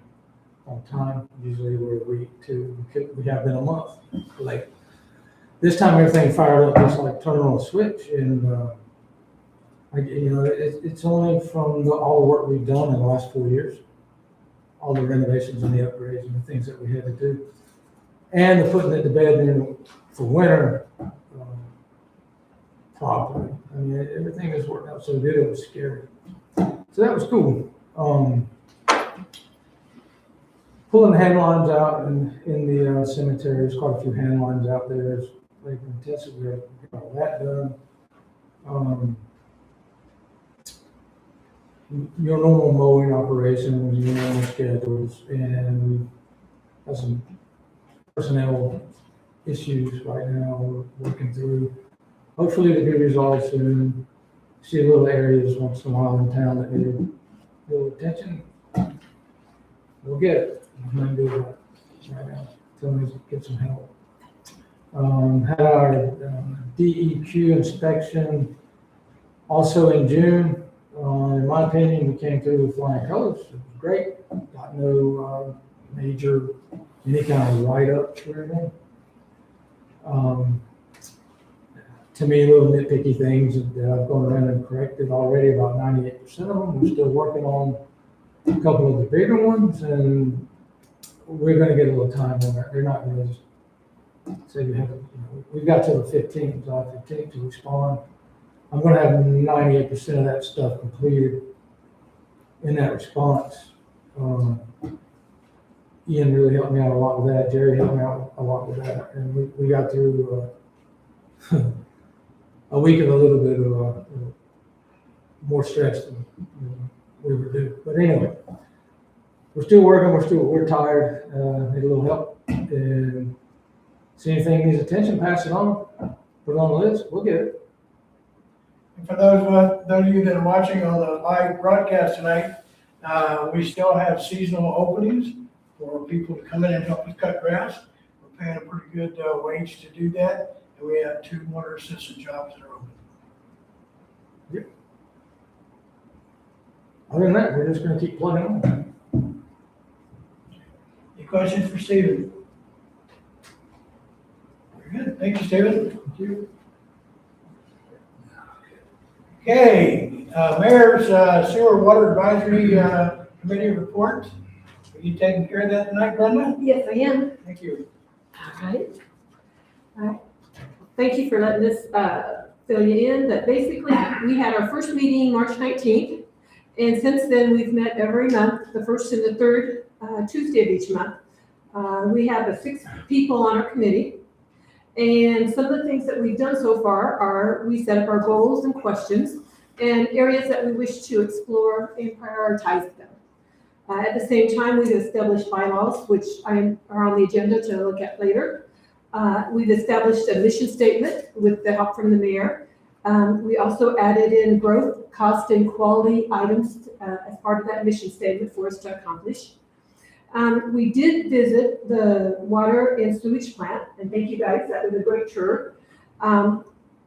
on time. Usually we're a week to, we have been a month late. This time everything fired up just like turning on a switch, and it's only from all the work we've done in the last 4 years, all the renovations and the upgrades and the things that we had to do, and the putting it to bed in for winter properly. I mean, everything has worked out so good, it was scary. So that was cool. Pulling the hand lines out in the cemetery, there's quite a few hand lines out there. It's labor intensive, we got all that done. Your normal mowing operations, your normal schedules, and we've got some personnel issues right now we're working through. Hopefully to be resolved soon. See little areas once in a while in town that need a little attention. We'll get it. I'm gonna do that right now. Tell me to get some help. Had our DEQ inspection also in June. In my opinion, we came through with flying colors. It was great. Got no major, any kind of write-ups or anything. To me, little nitpicky things that I've gone around and corrected already, about 98% of them. We're still working on a couple of the bigger ones, and we're gonna get a little time on that. They're not gonna just say you have, we've got till the 15th, July 15th to respond. I'm gonna have 98% of that stuff completed in that response. Ian really helped me out a lot with that. Jerry helped me out a lot with that, and we got through a week of a little bit of more stress than we were due. But anyway, we're still working. We're tired. Need a little help. And see anything needs attention, pass it on. Put it on the list. We'll get it. And for those of you that are watching on the live broadcast tonight, we still have seasonal openings for people to come in and help us cut grass. We're paying a pretty good wage to do that, and we have 2 water assistant jobs that are open. Other than that, we're just gonna keep plugging on. Any questions for Stephen? Very good. Thank you, Stephen. Thank you. Okay, Mayor's Sewer Water Advisory Committee report. Are you taking care of that tonight, Brenda? Yes, I am. Thank you. All right. Thank you for letting us fill you in, but basically, we had our first meeting March 19th, and since then, we've met every month, the first and the third Tuesday of each month. We have 6 people on our committee, and some of the things that we've done so far are we set up our goals and questions and areas that we wish to explore and prioritize them. At the same time, we've established bylaws, which are on the agenda to look at later. We've established a mission statement with the help from the mayor. We also added in growth, cost, and quality items as part of that mission statement for us to accomplish. We did visit the water and sewage plant, and thank you guys, that was a great tour.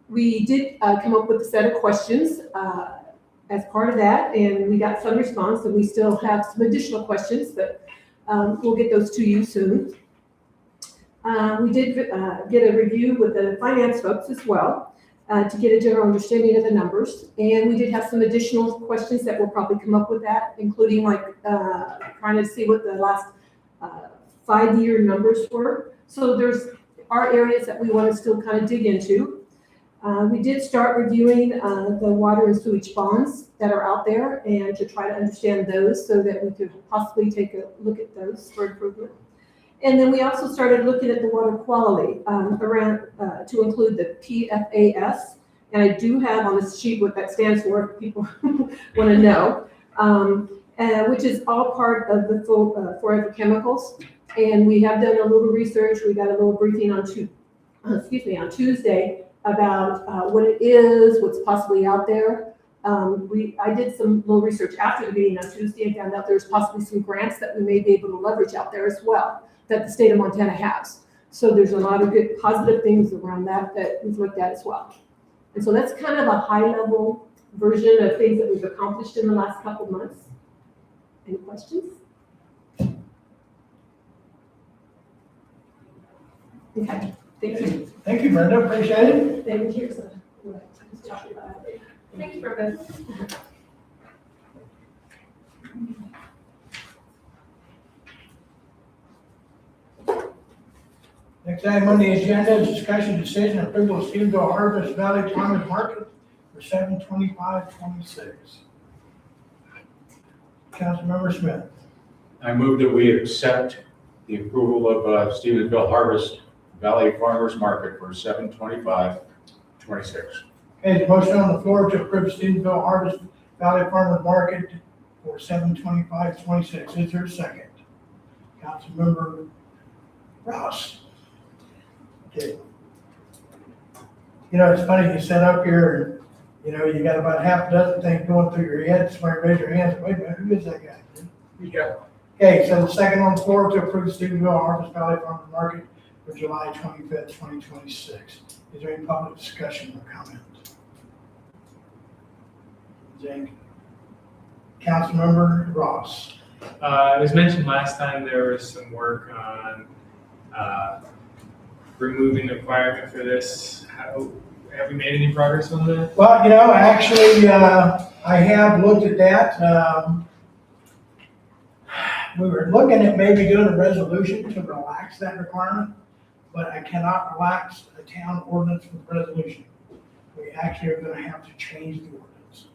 We did come up with a set of questions as part of that, and we got some response, and we still have some additional questions, but we'll get those to you soon. We did get a review with the finance folks as well to get a general understanding of the numbers, and we did have some additional questions that will probably come up with that, including like trying to see what the last 5-year numbers were. So there's are areas that we want to still kind of dig into. We did start reviewing the water and sewage bonds that are out there and to try to understand those so that we could possibly take a look at those for improvement. And then we also started looking at the water quality around to include the PFAS. And I do have on this sheet what that stands for if people want to know, which is all part of the forever chemicals. And we have done a little research. We got a little briefing on Tuesday about what it is, what's possibly out there. I did some little research after the meeting on Tuesday and found out there's possibly some grants that we may be able to leverage out there as well that the state of Montana has. So there's a lot of good positive things around that we've looked at as well. And so that's kind of a high level version of things that we've accomplished in the last couple of months. Any questions? Okay, thank you. Thank you, Brenda, appreciate it. Thank you. Thank you, Brenda. Next item on the agenda is discussion decision approval of Stephenville Harvest Valley Farmers Market for 7/25/26. Councilmember Smith. I move that we accept the approval of Stevensville Harvest Valley Farmers Market for 7/25/26. Okay, there's a motion on the floor to approve Stephenville Harvest Valley Farmers Market for 7/25/26. Is there a second? Councilmember Ross. Okay. You know, it's funny, you sit up here and, you got about half a dozen things going through your head. Somebody raise your hands. Wait a minute, who is that guy? Yeah. Okay, so the second on the floor to approve Stephenville Harvest Valley Farmers Market for July 25th, 2026. Is there any public discussion or comment? Jake? Councilmember Ross? It was mentioned last time there was some work on removing the requirement for this. Have we made any progress on that? Well, actually, I have looked at that. We were looking at maybe doing a resolution to relax that requirement, but I cannot relax a town ordinance with resolution. We actually are gonna have to change the ordinance.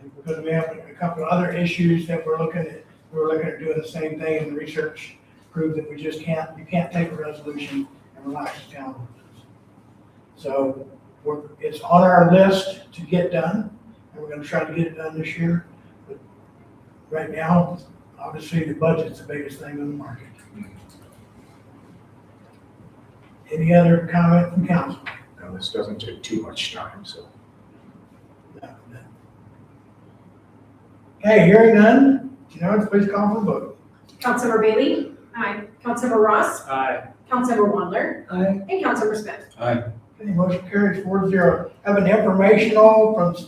And because we have a couple of other issues that we're looking at doing the same thing, and the research proved that you can't take a resolution and relax the town ordinance. So it's on our list to get done, and we're gonna try to get it done this year. But right now, obviously, the budget's the biggest thing on the market. Any other comment from council? No, this doesn't take too much time, so. No. Okay, hearing none, please call for the vote. Councilmember Bailey? Aye. Councilmember Ross? Aye. Councilmember Wandler? Aye. And Councilmember Smith? Okay, motion carries 4-0. Have an informational from the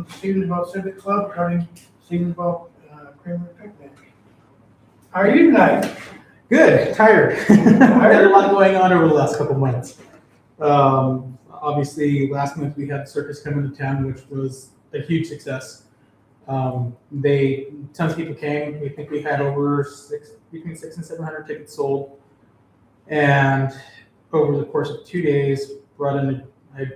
Stevensville Civic Club regarding Stevensville Creamery Picnic. How are you tonight? Good, tired. I've had a lot going on over the last couple months. Obviously, last month we had Circus come into town, which was a huge success. Tons of people came. We think we had between 600 and 700 tickets sold. And over the course of 2 days, brought in,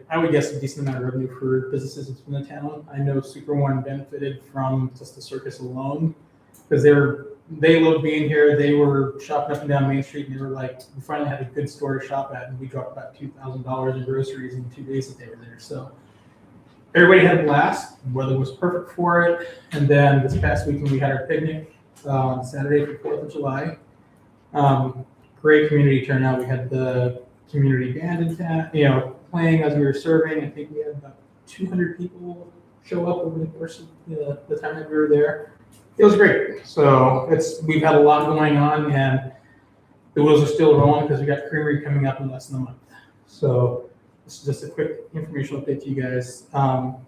I would guess, a decent amount of revenue for businesses in the town. I know Super One benefited from just the circus alone, because they loved being here. They were shopping up and down Main Street, and they were like, we finally had a good store to shop at, and we dropped about $2,000 in groceries in 2 days that they were there. So everybody had a blast. Weather was perfect for it. And then this past weekend, we had our picnic on Saturday for 4th of July. Great community turnout. We had the community band in town, playing as we were serving. I think we had about 200 people show up over the course of the time that we were there. It was great. So we've had a lot going on, and the wheels are still rolling because we got Creamery coming up in less than a month. So this is just a quick informational update to you guys.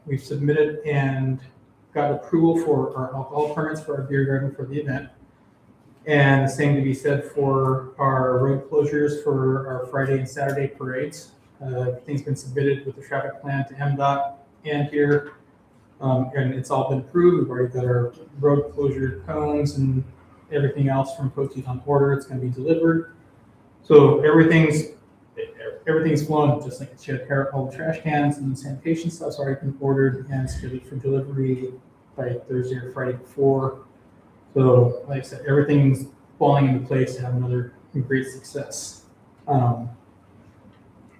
We've submitted and got approval for our alcohol permits for our beer garden for the event. And the same to be said for our road closures for our Friday and Saturday parades. Everything's been submitted with the traffic plan to MDOT and here. And it's all been approved. We've already got our road closure cones and everything else from Poteet on order. It's going to be delivered. So everything's flowing just like it should. All the trash cans and sanitation stuff's already been ordered and scheduled for delivery by Thursday or Friday before. So, like I said, everything's falling into place to have another great success.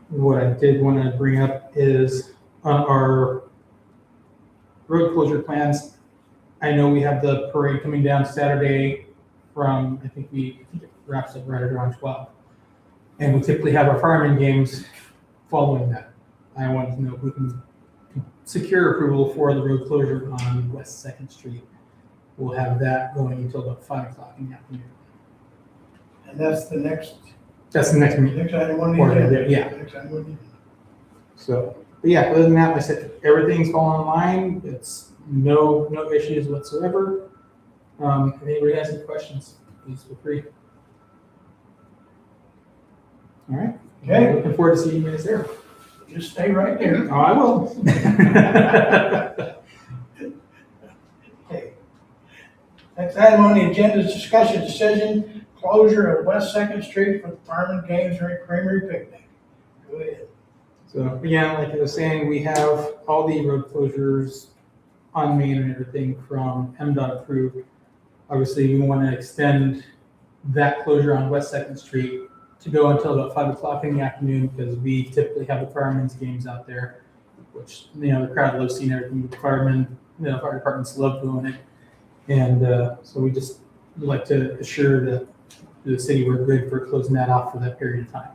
What I did want to bring up is our road closure plans. I know we have the parade coming down Saturday from, I think it wraps up right around 12. And we typically have our fireman games following that. I wanted to know if we can secure approval for the road closure on West 2nd Street. We'll have that going until about 5 o'clock in the afternoon. And that's the next meeting. Next item on the agenda. Yeah. Next item on the agenda. So, but yeah, other than that, like I said, everything's falling in line. It's no issues whatsoever. If anybody has any questions, please feel free. All right. Okay. Looking forward to seeing you guys there. Just stay right there. Oh, I will. Okay. Next item on the agenda is discussion decision, closure of West 2nd Street for the Fireman Games Creamery Picnic. Go ahead. So again, like I was saying, we have all the road closures on Main and everything from MDOT approved. Obviously, we want to extend that closure on West 2nd Street to go until about 5 o'clock in the afternoon, because we typically have the firemen's games out there, which, the crowd loves seeing everything. The firemen, fire departments love doing it. And so we just like to assure that the city we're good for closing that off for that period of time.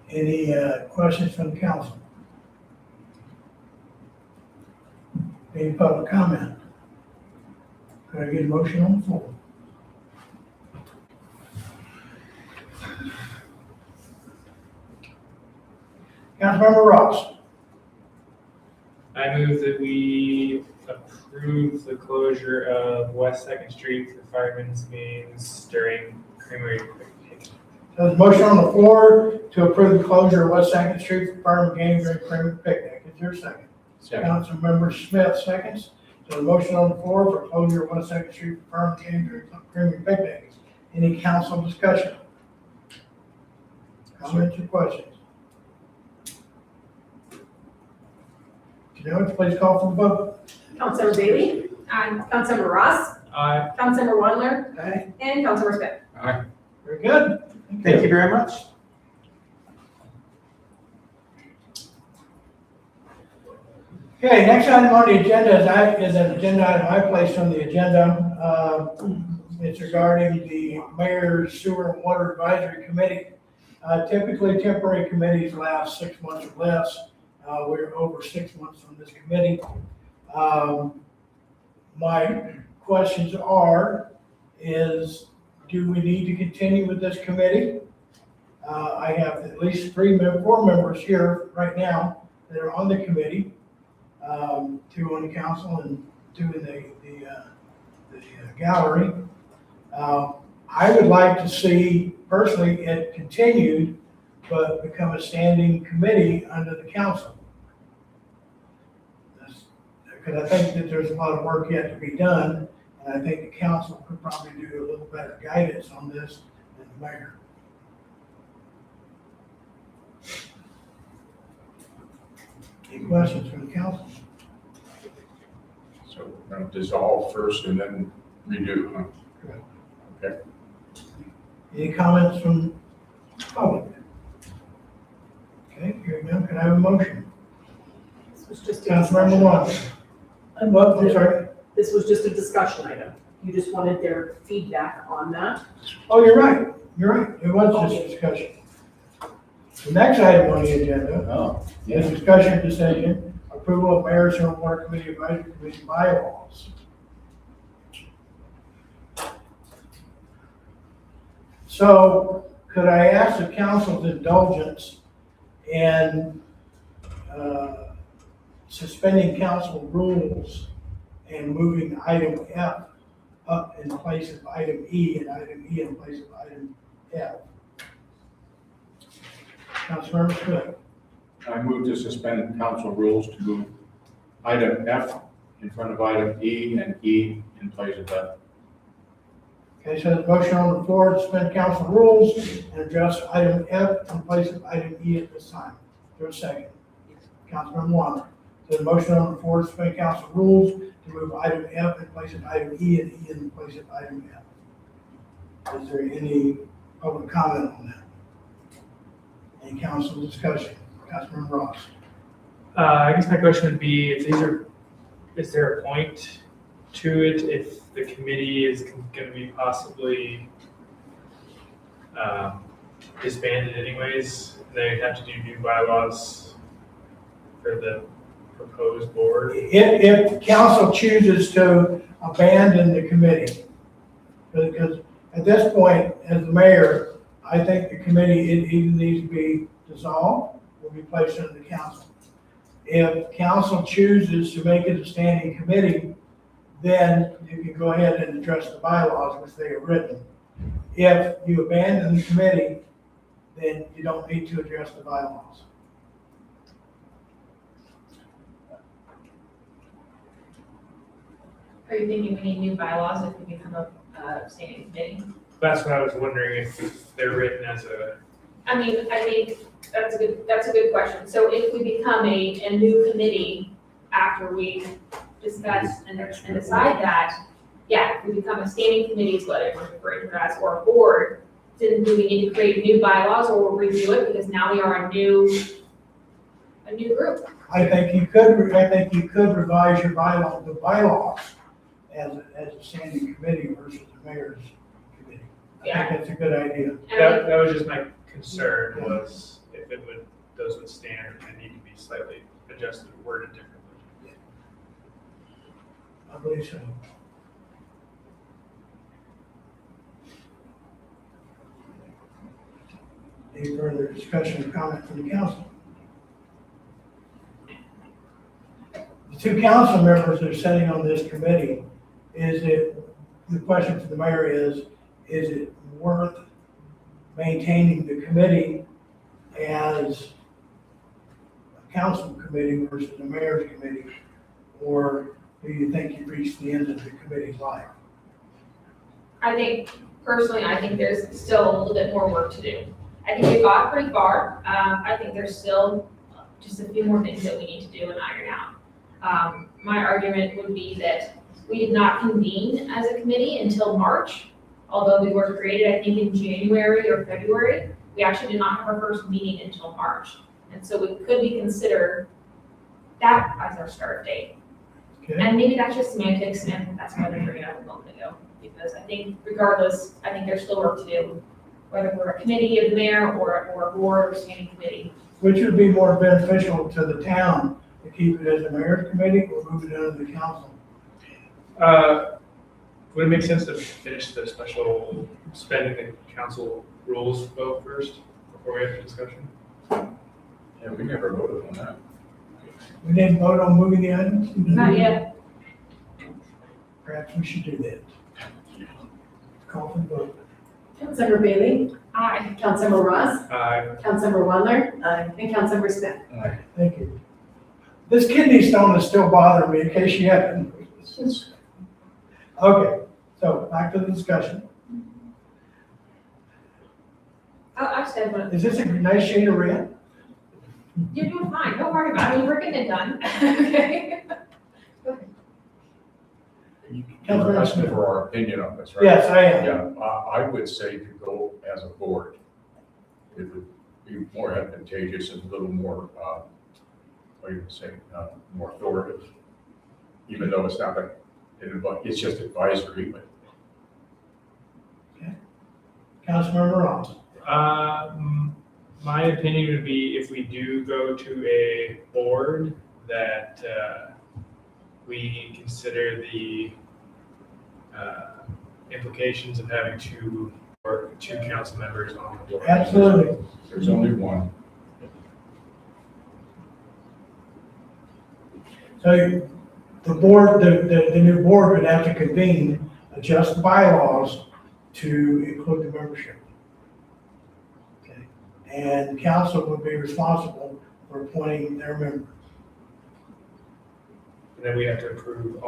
Any questions from the council? Any public comment? Could I get a motion on the floor? Councilmember Ross. I move that we approve the closure of West Second Street for firemen's games during Creamery Picnic. There's a motion on the floor to approve the closure of West Second Street for fireman game during Creamery Picnic. Is there a second? Second. Councilmember Smith seconds. So the motion on the floor for closure of West Second Street for fireman game during Creamery Picnic. Any council discussion? Comments or questions? Janelle, please call for the vote. Councilmember Bailey? Aye. Councilmember Ross? Aye. Councilmember Waddler? Okay, And Councilmember Smith? very good. Thank you very much. Okay, next item on the agenda is an agenda item I placed on the agenda. It's regarding the Mayor's Sewer and Water Advisory Committee. Typically, temporary committees last 6 months or less. We're over 6 months on this committee. My questions is, do we need to continue with this committee? I have at least 4 members here right now that are on the committee. 2 on the council and 2 in the gallery. I would like to see, personally, it continued, but become a standing committee under the council. Because I think that there's a lot of work yet to be done, and I think the council could probably do a little better guidance on this than the mayor. Any questions from the council? So we're going to dissolve first and then redo, huh? Correct. Okay. Any comments from the public? Okay, hearing none, can I have a motion? This was just a Councilmember Waddle. I'm sorry. This was just a discussion item. You just wanted their feedback on that. Oh, you're right. It was just a discussion. The next item on the agenda is discussion decision, approval of Mayor's Sewer and Water Committee Advisory Committee bylaws. So could I ask the council's indulgence in suspending council rules and moving item F up in place of item E and item E in place of item F? Councilmember Smith. I move to suspend council rules to move item F in front of item E and E in place of F. Okay, so the motion on the floor to suspend council rules and address item F in place of item E at this time. Is there a second? Councilmember Waddle. So the motion on the floor to suspend council rules to move item F in place of item E and E in place of item F. Is there any public comment on that? Any council discussion? Councilmember Ross. I guess my question would be, is there a point to it if the committee is going to be possibly disbanded anyways? They'd have to do new bylaws for the proposed board. If council chooses to abandon the committee, because at this point, as the mayor, I think the committee, it either needs to be dissolved or be placed under the council. If council chooses to make it a standing committee, then you can go ahead and address the bylaws which they are written. If you abandon the committee, then you don't need to address the bylaws. Are you thinking we need new bylaws if we become a standing committee? That's what I was wondering, if they're written as a, I mean, I think that's a good question. So if we become a new committee after we discuss and decide that, yeah, if we become a standing committee is what everyone's referring to as, or a board, then do we need to create new bylaws or review it because now we are a new group? I think you could revise your the bylaws as a standing committee versus the mayor's committee. I think that's a good idea. that was just my concern, was if those would stand and need to be slightly adjusted or worded differently. I believe so. Any further discussion or comment from the council? the two council members that are sitting on this committee, the question to the mayor is it worth maintaining the committee as a council committee versus a mayor's committee? Or do you think you've reached the end of the committee's life? Personally, I think there's still a little bit more work to do. I think we've got pretty far. I think there's still just a few more things that we need to do and iron out. My argument would be that we did not convene as a committee until March, although we were created, I think, in January or February. We actually did not have our first meeting until March. And so we could be considered that as our start date. Okay. And maybe that's just semantics, and that's why they're bringing it up a moment ago. Because I think regardless, I think there's still work to do, whether we're a committee of the mayor or a board or standing committee. Which would be more beneficial to the town, to keep it as a mayor's committee or move it under the council? Would it make sense to finish the special spending the council rules vote first before we have the discussion? Yeah, we never voted on that. We didn't vote on moving the items? Not yet. Perhaps we should do that. Call for the vote. Councilmember Bailey? Aye. Councilmember Ross? Aye. Councilmember Wandler? Aye. And Councilmember Smith? Thank you. This kidney stone is still bothering me, in case you haven't noticed. Okay, so back to the discussion. I said, but Is this a nice shade of red? you're doing fine. Don't worry about it. I mean, we're getting it done. Okay. You're asking for our opinion on this, right? Yes, I am. Yeah, I would say to go as a board. It would be more advantageous and a little more, what do you say, more authoritative. Even though it's not it's just advisory, but. Councilmember Ross. My opinion would be if we do go to a board that we consider the implications of having two council members on the board. Absolutely. There's only one. So the board, the new board would have to convene, adjust the bylaws to include the membership. Okay. And council would be responsible for appointing their members. And then we have to approve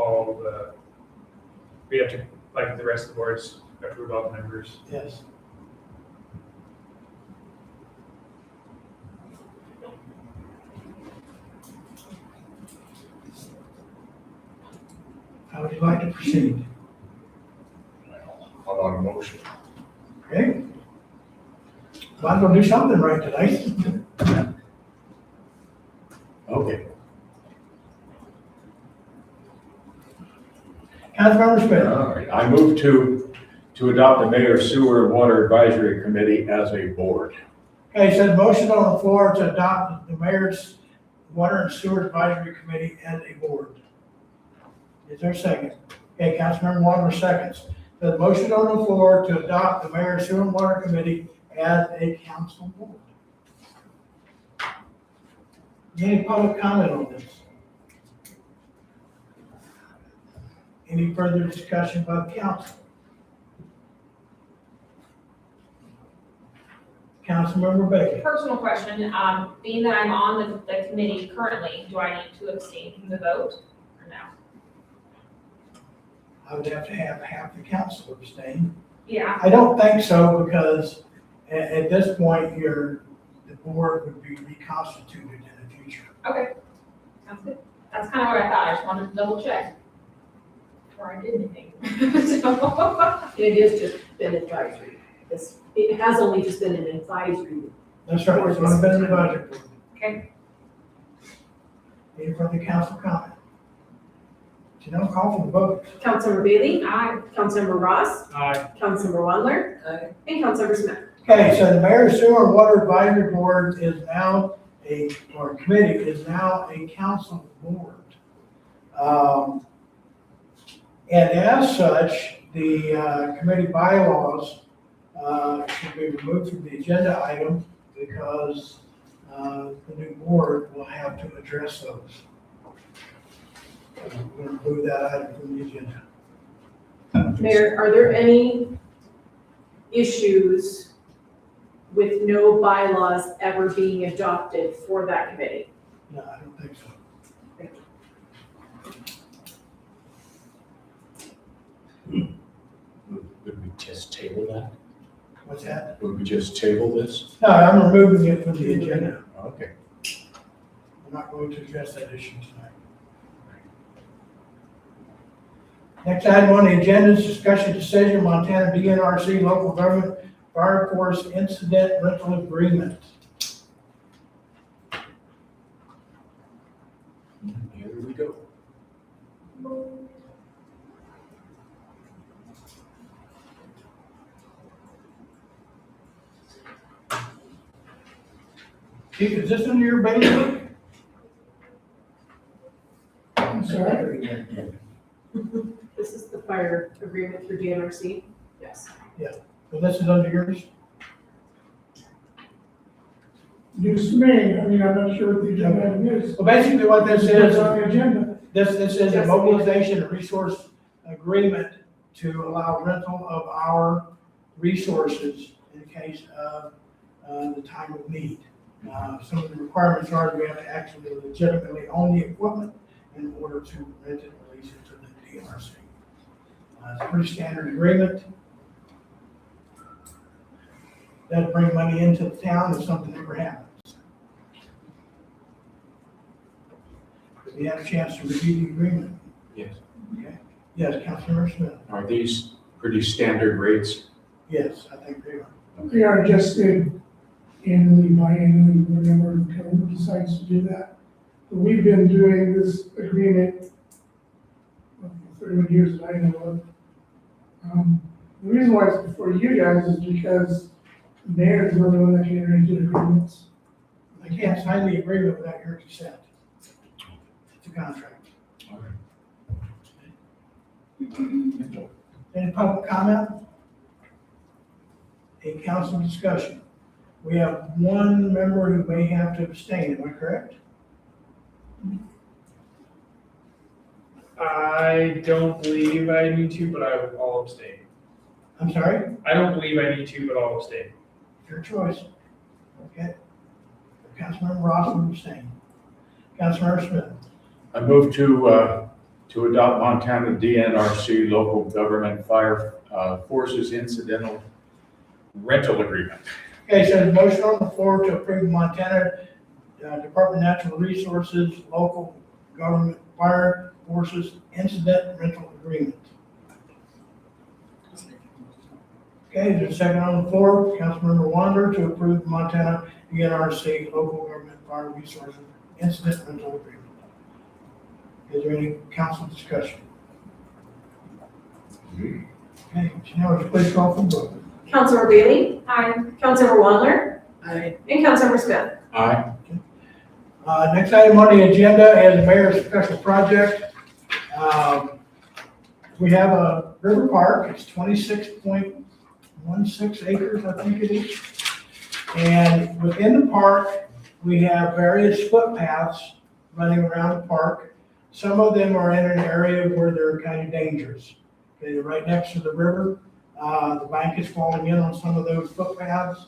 like the rest of the boards, approve all the members. Yes. How would you like to proceed? How about a motion? Okay? Well, I'm gonna do something right tonight. Okay. Councilmember Smith. All right, I move to adopt the Mayor Sewer and Water Advisory Committee as a board. Okay, so the motion on the floor to adopt the mayor's Water and Sewer Advisory Committee as a board. Is there a second? Okay, Councilmember Water seconds. The motion on the floor to adopt the mayor's Sewer and Water Committee as a council board. Any public comment on this? Any further discussion by the council? Councilmember Baker. Personal question, being that I'm on the committee currently, do I need to abstain from the vote or no? I would have to have half the council abstain. Yeah, I don't think so, because at this point, the board would be reconstituted in the future. okay. Sounds good. That's kind of what I thought. I just wanted to double check before I did anything. So, It is just been advisory. It has only just been an advisory. That's right, it's only been in the budget board. Okay. Any further council comment? If you don't, call for the vote. Councilmember Bailey? Aye. Councilmember Ross? Aye. Councilmember Wandler? Aye. And Councilmember Smith? Okay, so the Mayor Sewer and Water Advisory Board is now committee is now a council board. And as such, the committee bylaws should be removed from the agenda item because the new board will have to address those. We'll remove that item from the agenda. Mayor, are there any issues with no bylaws ever being adopted for that committee? No, I don't think so. Would we just table that? What's that? Would we just table this? No, I'm removing it from the agenda. Okay. I'm not going to address that issue tonight. Next item on the agenda is discussion decision, Montana DNRC local government fire force incident rental agreement. Here we go. Chief, is this under your bailiwick? I'm sorry. This is the fire agreement through DNRC? Yes. Well, this is under yours? News to me, I mean, I'm not sure what the agenda item is. Well, basically what this It's is, on the agenda. this is a mobilization and resource agreement to allow rental of our resources in case of the time of need. Some of the requirements are we have to actually legitimately own the equipment in order to rent it and lease it to the DNRC. It's a pretty standard agreement. That'll bring money into the town if something ever happens. We had a chance to review the agreement. Yes. Okay. Yes, Councilmember Smith. Are these pretty standard rates? Yes, I think they are. They are adjusted annually, biannually, whenever the government decides to do that. But we've been doing this agreement for 31 years that I know of. The reason why it's before you guys is because the mayor is the only one that can enter into agreements. I can't sign the agreement without your consent. It's a contract. Any public comment? A council discussion. We have one member who may have to abstain, am I correct? I don't believe I need to, but I'll abstain. I'm sorry? I don't believe I need to, but I'll abstain. Your choice. Okay. Councilmember Ross will abstain. Councilmember Smith. I move to adopt Montana DNRC local government fire forces incidental rental agreement. Okay, so there's a motion on the floor to approve Montana Department of Natural Resources local government fire forces incident rental agreement. Okay, there's a second on the floor. Councilmember Wander to approve Montana DNRC local government fire resources incident rental agreement. Is there any council discussion? Okay, Janelle, would you please call for the vote? Councilmember Bailey? Aye. Councilmember Wandler? Aye. And Councilmember Smith? Aye. Next item on the agenda is the mayor's special project. We have a river park, it's 26.16 acres, I think it is. And within the park, we have various footpaths running around the park. Some of them are in an area where they're kind of dangerous. Okay, they're right next to the river. The bank is falling in on some of those footpaths.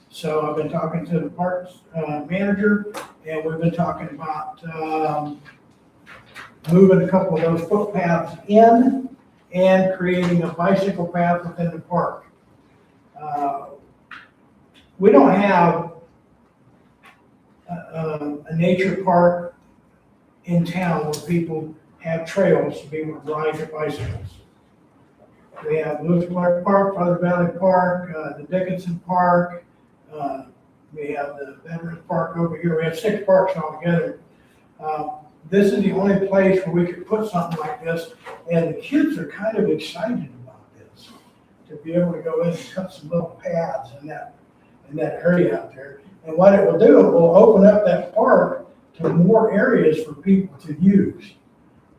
So I've been talking to the parks manager, and we've been talking about moving a couple of those footpaths in and creating a bicycle path within the park. We don't have a nature park in town where people have trails to be able to ride their bicycles. We have Lewis Clark Park, Father Valley Park, the Dickinson Park, we have the Veterans Park over here. We have 6 parks altogether. This is the only place where we could put something like this, and the kids are kind of excited about this, to be able to go in and cut some little paths in that area out there. And what it will do, it will open up that park to more areas for people to use.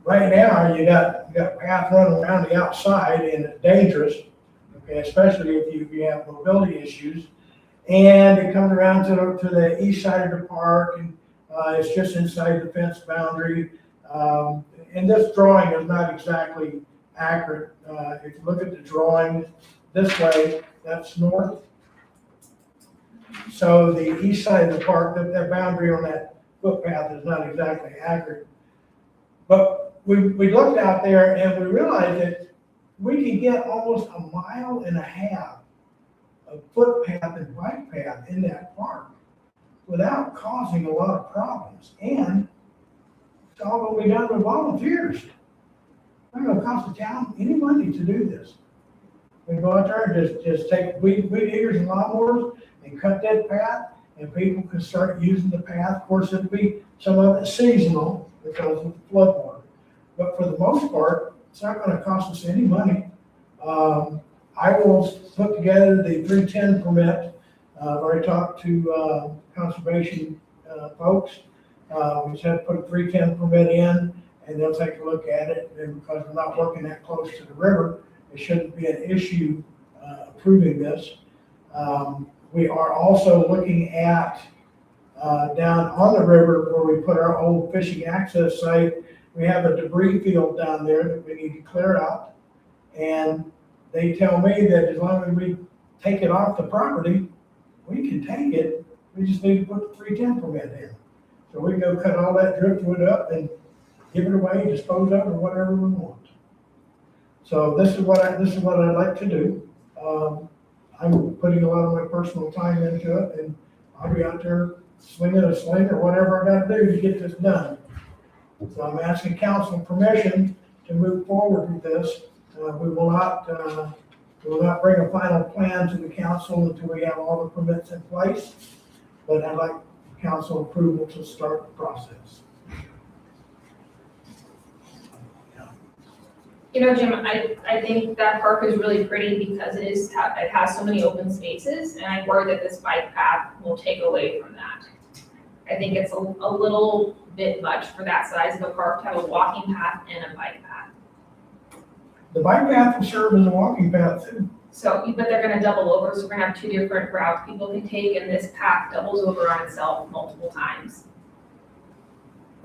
Right now, you got path running around the outside, and it's dangerous, okay, especially if you have mobility issues. And it comes around to the east side of the park, and it's just inside the fence boundary. and this drawing is not exactly accurate. If you look at the drawing this way, that's north. So the east side of the park, that boundary on that footpath is not exactly accurate. But we looked out there and we realized that we could get almost 1.5 miles of footpath and bike path in that park without causing a lot of problems. And it's all going to be done with volunteers. It's not going to cost the town any money to do this. We go out there and just take weed eaters and lawnmowers and cut that path, and people can start using the path. Of course, it'll be some of it seasonal because of the flood water. But for the most part, it's not going to cost us any money. I will put together the 310 permit. I've already talked to conservation folks. We just have to put a 310 permit in, and they'll take a look at it. And because we're not working that close to the river, it shouldn't be an issue approving this. We are also looking at down on the river where we put our old fishing access site. We have a debris field down there that we need to clear out. And they tell me that as long as we take it off the property, we can take it. We just need to put the 310 permit in. So we can go cut all that driftwood up and give it away, dispose of it, or whatever we want. So this is what I'd like to do. I'm putting a lot of my personal time into it, and I'll be out there swinging a sling or whatever I got to do to get this done. So I'm asking council permission to move forward with this. We will not bring a final plan to the council until we have all the permits in place, but I'd like council approval to start the process. You know, Jim, I think that park is really pretty because it has so many open spaces, and I worry that this bike path will take away from that. I think it's a little bit much for that size of a park to have a walking path and a bike path. The bike path will serve as a walking path too. So, but they're gonna double over, so we're gonna have 2 different routes people can take, and this path doubles over on itself multiple times.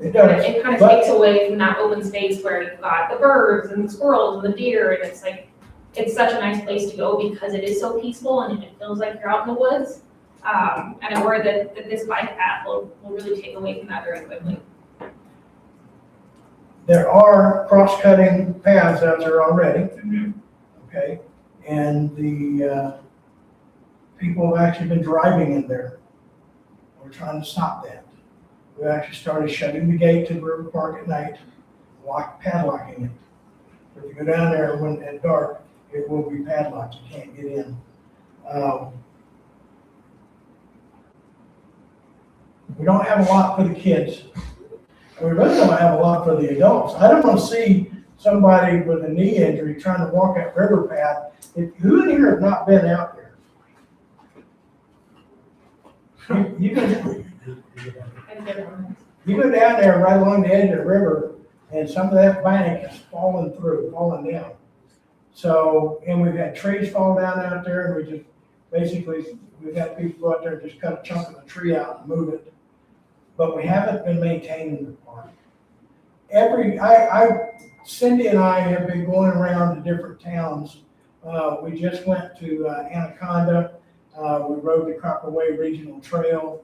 It does. It kind of but- takes away from that open space where you've got the birds and the squirrels and the deer, and it's like, it's such a nice place to go because it is so peaceful and it feels like you're out in the woods. And I worry that this bike path will really take away from that very quickly. There are cross-cutting paths out there already, okay? And the people have actually been driving in there. We're trying to stop that. We actually started shutting the gate to the river park at night, padlocking it. If you go down there when at dark, it will be padlocked, you can't get in. We don't have a lot for the kids. And we really don't have a lot for the adults. I don't want to see somebody with a knee injury trying to walk that river path. Who in here have not been out there? You go down there right along the edge of the river, and some of that bank is falling down. So, and we've had trees fall down out there, and we've had people go out there and just cut a chunk of the tree out and move it. But we haven't been maintaining the park. Cindy and I have been going around to different towns. We just went to Anaconda. We rode the Copperway Regional Trail.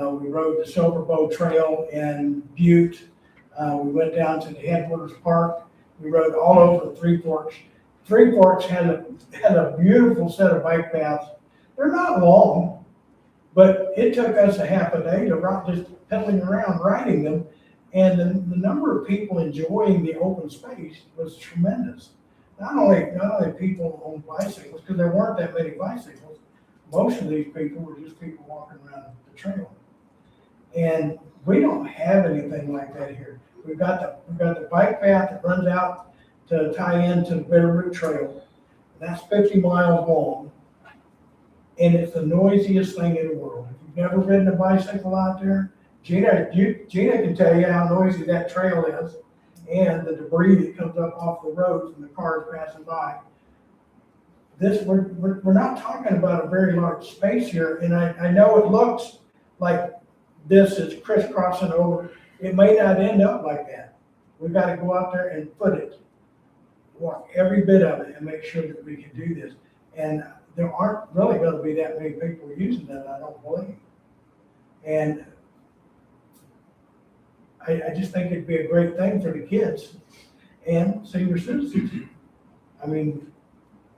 We rode the Silver Bow Trail in Butte. We went down to the Headwaters Park. We rode all over Three Forks. Three Forks had a beautiful set of bike paths. They're not long, but it took us a half a day to just pedaling around riding them. And the number of people enjoying the open space was tremendous. Not only people on bicycles, because there weren't that many bicycles. Most of these people were just people walking around the trail. And we don't have anything like that here. We've got the bike path that runs out to tie into the Bitterroot Trail. That's 50 miles long. And it's the noisiest thing in the world. If you've never ridden a bicycle out there, Gina can tell you how noisy that trail is and the debris that comes up off the roads and the cars passing by. We're not talking about a very large space here, and I know it looks like this is crisscrossing over. It may not end up like that. we've got to go out there and foot it, walk every bit of it and make sure that we can do this. And there aren't really gonna be that many people using that, I don't believe. And I just think it'd be a great thing for the kids and senior citizens. I mean,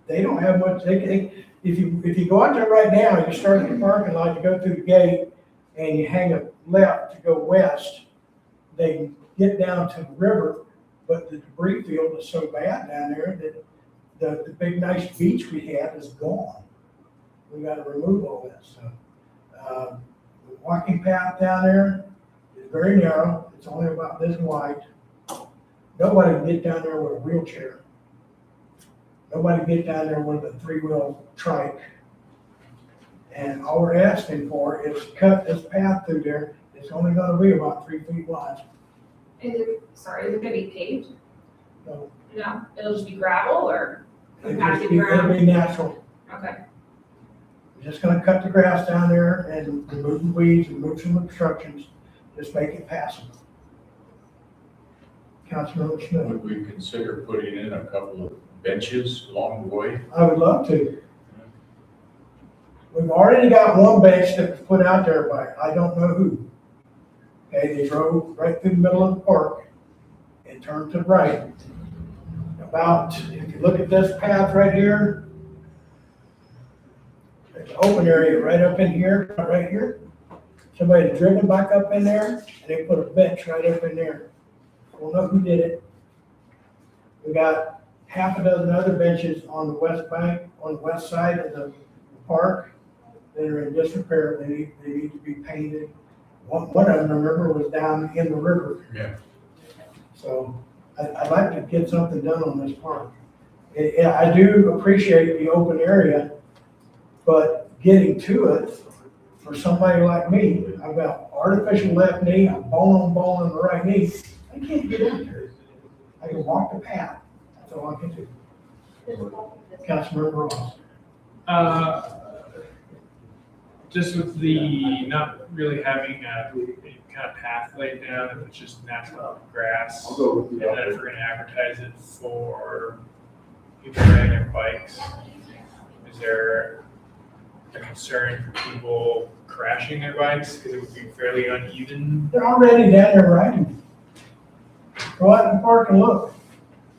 they don't have much, if you go out there right now, you start in the parking lot, you go through the gate, and you hang a left to go west, they can get down to the river, but the debris field is so bad down there that the big nice beach we had is gone. We gotta remove all that stuff. The walking path down there is very narrow, it's only about this wide. Nobody can get down there with a wheelchair. Nobody can get down there with a three-wheel trike. And all we're asking for is cut this path through there. It's only gonna be about 3 feet wide. Is it gonna be paved? No. No, it'll just be gravel or It'll compacted be ground? natural. Okay. We're just gonna cut the grass down there and remove the weeds, remove some obstructions, just make it passable. Councilmember Smith, Would we consider putting in a couple of benches along the way? I would love to. We've already got one bench that was put out there by, I don't know who. Okay, they drove right through the middle of the park and turned to the right. About, if you look at this path right here, there's an open area right up in here, right here. Somebody had driven back up in there and they put a bench right up in there. We'll know who did it. We got half a dozen other benches on the west bank, on the west side of the park that are in disrepair. They need to be painted. One of them, I remember, was down in the river. Yeah. So I'd like to get something done on this park. I do appreciate the open area, but getting to it, for somebody like me, I've got artificial left knee, I'm bone on bone in the right knee. I can't get out there. I can walk the path. That's all I can do. Councilmember Ross. Just with the not really having a kind of path laid down, if it's just natural grass. I'll go with And you. then if we're gonna advertise it for people riding their bikes, is there a concern for people crashing their bikes? Because it would be fairly uneven. They're already down there riding. Go out in the park and look.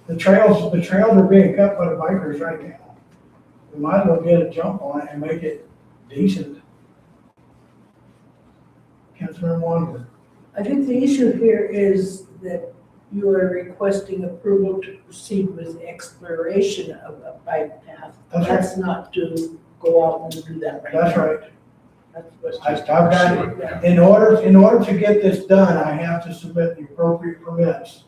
The trails are being cut by the bikers right now. We might as well get a jump on it and make it decent. Councilmember Wonder. I think the issue here is that you are requesting approval to proceed with exploration of a bike path. That's right. That's not to go out and do that right now. That's right. That's what- Let's just I've got pursue it, yeah. In order to get this done, I have to submit the appropriate permits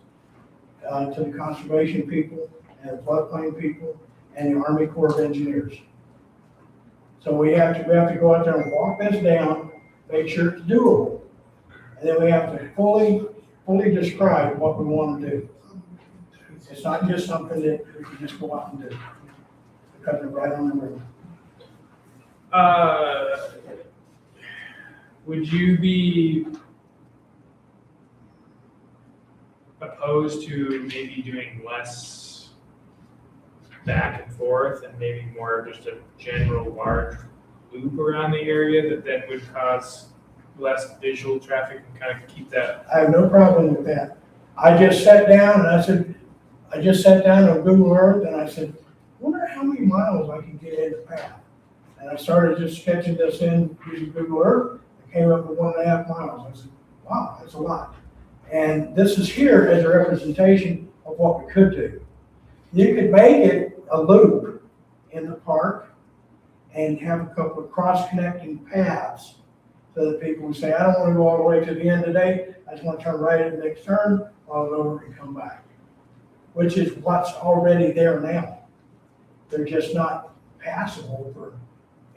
to the conservation people and the floodplain people and the Army Corps of Engineers. So we have to go out there and walk this down, make sure it's doable. And then we have to fully describe what we want to do. It's not just something that we can just go out and do. Because we're right on the river. Would you be opposed to maybe doing less back and forth and maybe more of just a general large loop around the area that then would cause less visual traffic and kind of keep that? I have no problem with that. I just sat down and I sat down on Google Earth and I said, wonder how many miles I can get in the path. And I started just sketching this in using Google Earth. I came up with 1.5 miles. I said, wow, that's a lot. And this is here as a representation of what we could do. You could make it a loop in the park and have a couple of cross-connecting paths so that people would say, I don't want to go all the way to the end today. I just want to turn right at the next turn, follow over and come back, which is what's already there now. They're just not passable for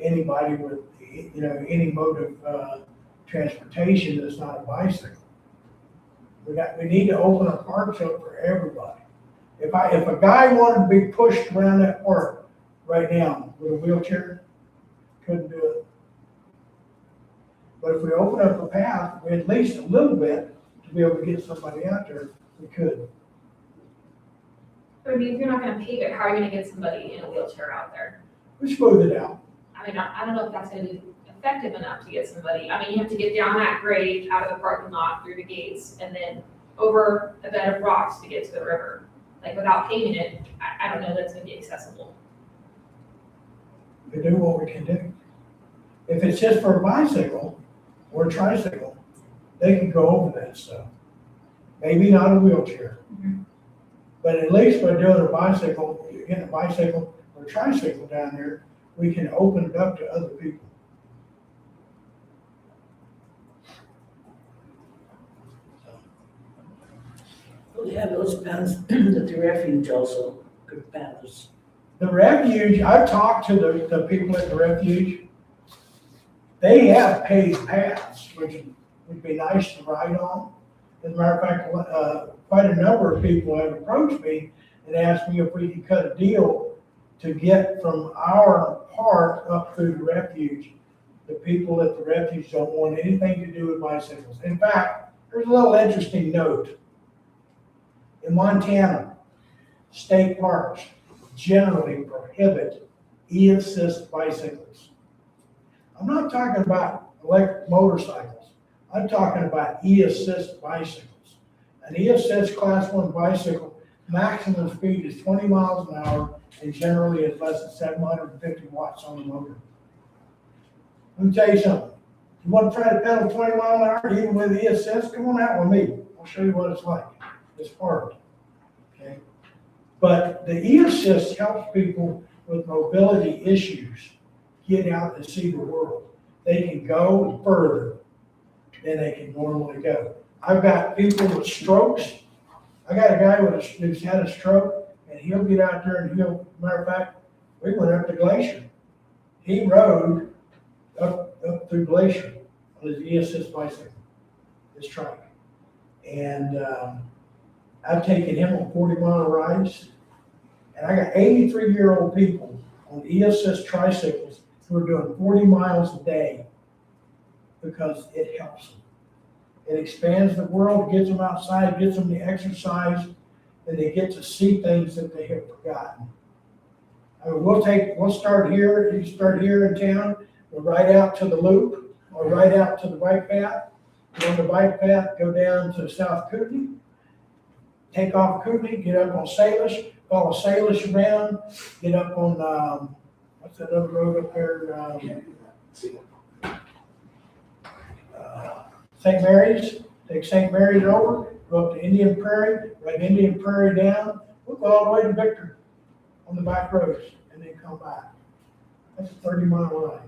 anybody with, any mode of transportation that's not a bicycle. We need to open our parks up for everybody. If a guy wanted to be pushed around that park right now with a wheelchair, couldn't do it. But if we open up a path, we at least a little bit to be able to get somebody out there we could. But I mean, if you're not gonna pave it, how are you gonna get somebody in a wheelchair out there? We smooth it out. I mean, I don't know if that's gonna be effective enough to get somebody, I mean, you have to get down that grade, out of the parking lot, through the gates, and then over a bed of rocks to get to the river. Like, without paving it, I don't know that's gonna be accessible. We do what we can do. If it's just for a bicycle or a tricycle, they can go over that stuff. Maybe not a wheelchair. But at least by doing a bicycle, getting a bicycle or a tricycle down there, we can open it up to other people. We have those pounds at the refuge also, good pounds. The refuge, I've talked to the people at the refuge. They have paved paths, which would be nice to ride on. As a matter of fact, quite a number of people have approached me and asked me if we could cut a deal to get from our park up through the refuge. The people at the refuge don't want anything to do with bicycles. In fact, there's a little interesting note. In Montana, state parks generally prohibit e-assist bicycles. I'm not talking about electric motorcycles. I'm talking about e-assist bicycles. An e-assist class 1 bicycle, maximum speed is 20 miles an hour and generally is less than 750 watts on the motor. Let me tell you something. You want to try to pedal 20 miles an hour even with e-assist? Come on out with me. I'll show you what it's like. It's hard. Okay? But the e-assist helps people with mobility issues get out and see the world. They can go further than they can normally go. I've got people with strokes. I got a guy who's had a stroke, and he'll get out there and matter of fact, we went up the glacier. He rode up through glacier on his e-assist bicycle, his trike. And I've taken him on 40-mile rides. And I got 83-year-old people on e-assist tricycles who are doing 40 miles a day because it helps them. It expands the world, gets them outside, gets them to exercise, and they get to see things that they have forgotten. I mean, we'll start here, you start here in town, we'll ride out to the loop, or ride out to the bike path. Go on the bike path, go down to South Kootenai, take off Kootenai, get up on Salish, follow Salish around, get up on, what's that other road up there? St. Mary's, take St. Mary's over, go up to Indian Prairie, ride Indian Prairie down, we'll go all the way to Victor on the back roads, and then come back. That's a 30-mile ride.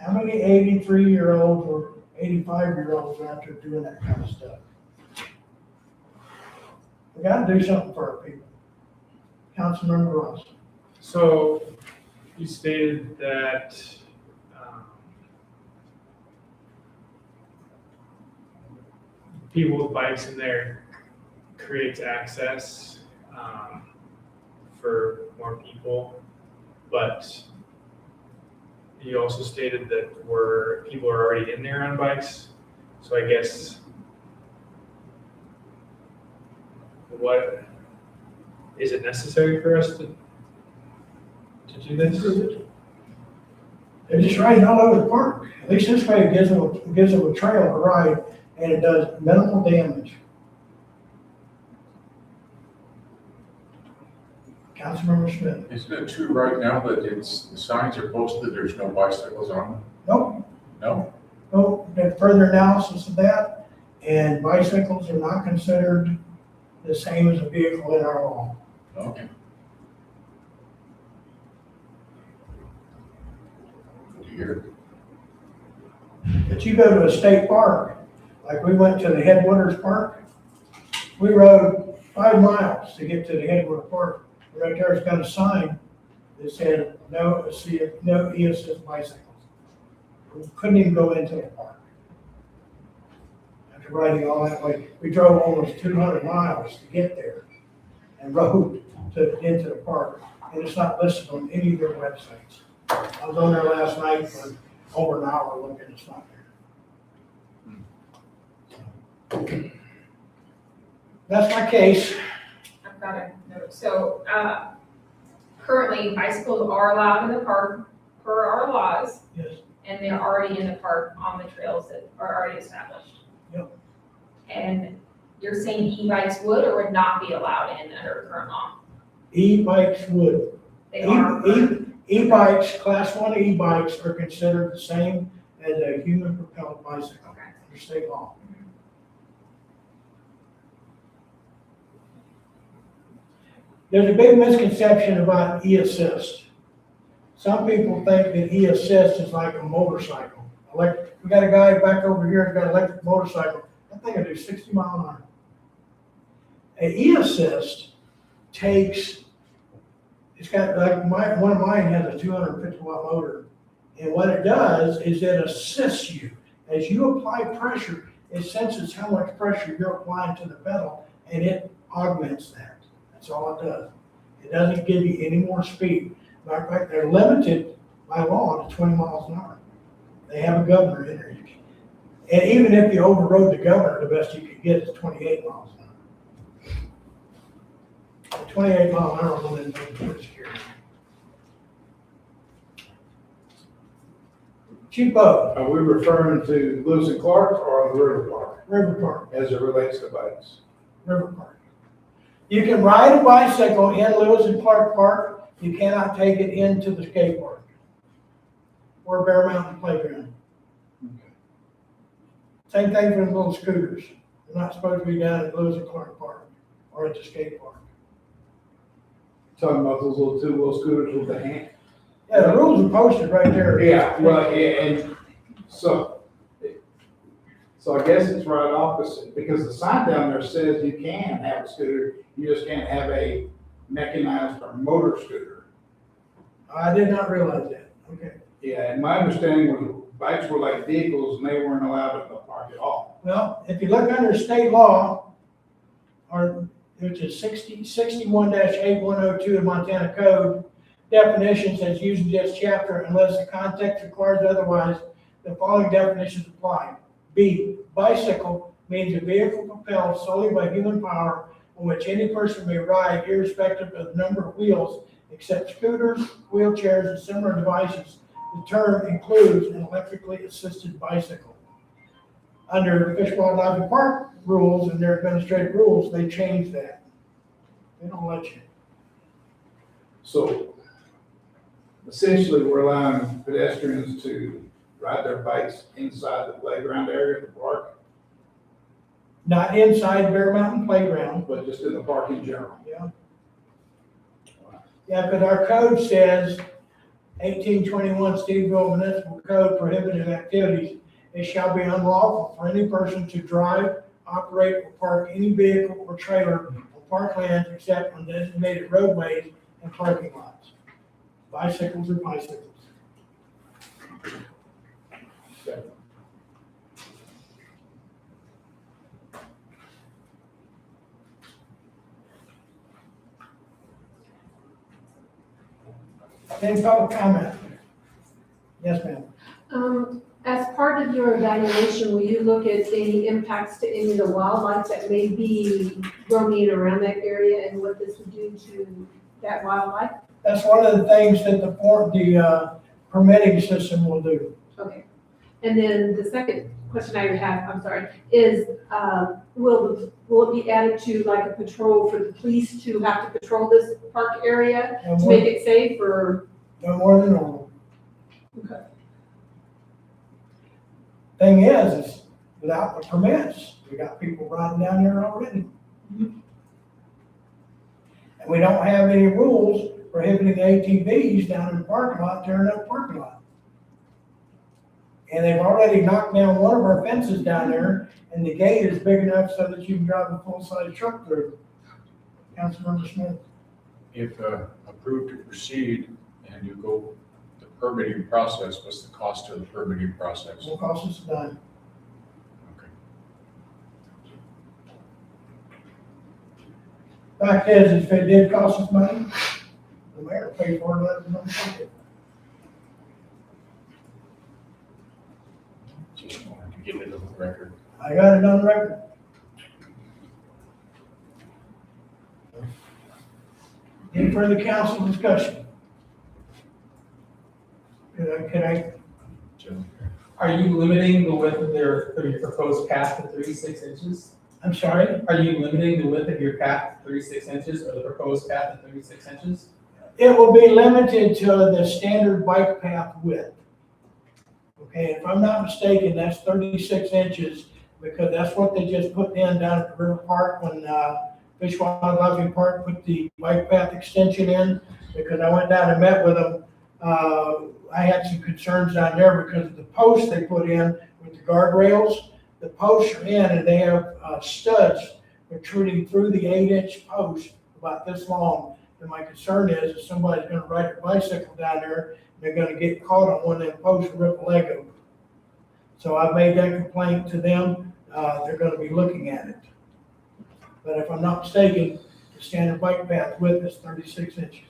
How many 83-year-olds or 85-year-olds are out there doing that kind of stuff? We gotta do something for our people. Councilmember Ross. So you stated that people with bikes in there creates access for more people, but you also stated that people are already in there on bikes. So I guess what is it necessary for us to do this? They're just riding all over the park. At least this way it gives them a trail to ride, and it does minimal damage. Councilmember Smith. Isn't it true right now that the signs are posted, there's no bicycles on them? Nope. No? No, did further analysis of that, and bicycles are not considered the same as a vehicle in our law. Okay. Good to hear. But you go to a state park, like we went to the Headwaters Park, we rode 5 miles to get to the Headwater Park. Right there's got a sign that said, no e-assist bicycles. We couldn't even go into the park. After riding all that way, we drove almost 200 miles to get there and rode into the park. And it's not listed on any of their websites. I was on there last night for over an hour looking, it's not there. That's my case. I've got a note. So, currently bicycles are allowed in the park per our laws. Yes. And they're already in the park on the trails that are already established. Yep. And you're saying e-bikes would or would not be allowed in under current law? E-bikes would. They are. E-bikes, class 1 e-bikes are considered the same as a human propelled bicycle Okay. under state law. There's a big misconception about e-assist. Some people think that e-assist is like a motorcycle. Like, we got a guy back over here who's got an electric motorcycle. That thing will do 60 miles an hour. An e-assist takes, it's got like one of mine has a 250 watt motor. And what it does is it assists you. As you apply pressure, it senses how much pressure you're applying to the pedal and it augments that. That's all it does. It doesn't give you any more speed. Matter of fact, they're limited by law to 20 miles an hour. They have a governor in there. And even if you overrode the governor, the best you could get is 28 miles an hour. 28 mile an hour will then make pretty scary. Cheapo, Are we referring to Lewis and Clark or the River Park River Park, as it relates to bikes? River Park. You can ride a bicycle in Lewis and Clark Park. You cannot take it into the skate park or Bear Mountain Playground. Same thing for the little scooters. They're not supposed to be down at Lewis and Clark Park or at the skate park. Talking about those little two-wheel scooters with the hand. Yeah, the rules are posted right there. Yeah, well, yeah, and so I guess it's right opposite, because the sign down there says you can have a scooter, you just can't have a mechanized or motor scooter. I did not realize that. Okay. Yeah, and my understanding was bikes were like vehicles and they weren't allowed in the park at all. Well, if you look under state law, or which is 61-8102 of Montana Code, definitions as used in this chapter, unless the context requires otherwise, the following definitions apply. B, bicycle means a vehicle propelled solely by human power on which any person may ride irrespective of the number of wheels, except scooters, wheelchairs, and similar devices. The term includes an electrically assisted bicycle. Under Fish, Wildlife, and Park rules and their administrative rules, they changed that. They don't let you. So essentially, we're allowing pedestrians to ride their bikes inside the playground area of the park, Not inside Bear Mountain Playground. but just in the park in general. Yeah. Yeah, but our code says, 1821 Stevensville Municipal Code prohibited activities. It shall be unlawful for any person to drive, operate, or park any vehicle or trailer on parklands except on designated roadways and parking lots. Bicycles are bicycles. Any public comment? Yes, ma'am. As part of your evaluation, will you look at any impacts to any of the wildlife that may be roaming around that area and what this would do to that wildlife? That's one of the things that the permitting system will do. Okay. And then the second question I have, I'm sorry, is will it be added to like a patrol for the police to have to patrol this park area No to more, make it safe or? no more than normal. Okay. Thing is without the permits, we got people riding down there already. And we don't have any rules prohibiting ATVs down in the parking lot, tearing up the parking lot. And they've already knocked down one of our fences down there, and the gate is big enough so that you can drive a full-size truck through. Councilmember Smith. If approved to proceed and you go the permitting process, what's the cost of the permitting process? Will cost us a dime. Okay. Fact is, if it did cost us money, the mayor paid for it, let them take it. Just wanted to get it on the record. I got it on record. Any further council discussion? Can I, Are you limiting the width of your proposed path to 36 inches? I'm sorry? Are you limiting the width of your path to 36 inches or the proposed path to 36 inches? It will be limited to the standard bike path width. Okay, if I'm not mistaken, that's 36 inches, because that's what they just put in down at the River Park when Fish Wildlife Park put the bike path extension in, because I went down and met with them. I had some concerns down there because of the posts they put in with the guardrails. The posts are in and they have studs protruding through the 8-inch post about this long. And my concern is if somebody's gonna ride their bicycle down there, they're gonna get caught on one of them posts and rip a leg open. So I made that complaint to them. They're gonna be looking at it. But if I'm not mistaken, the standard bike path width is 36 inches.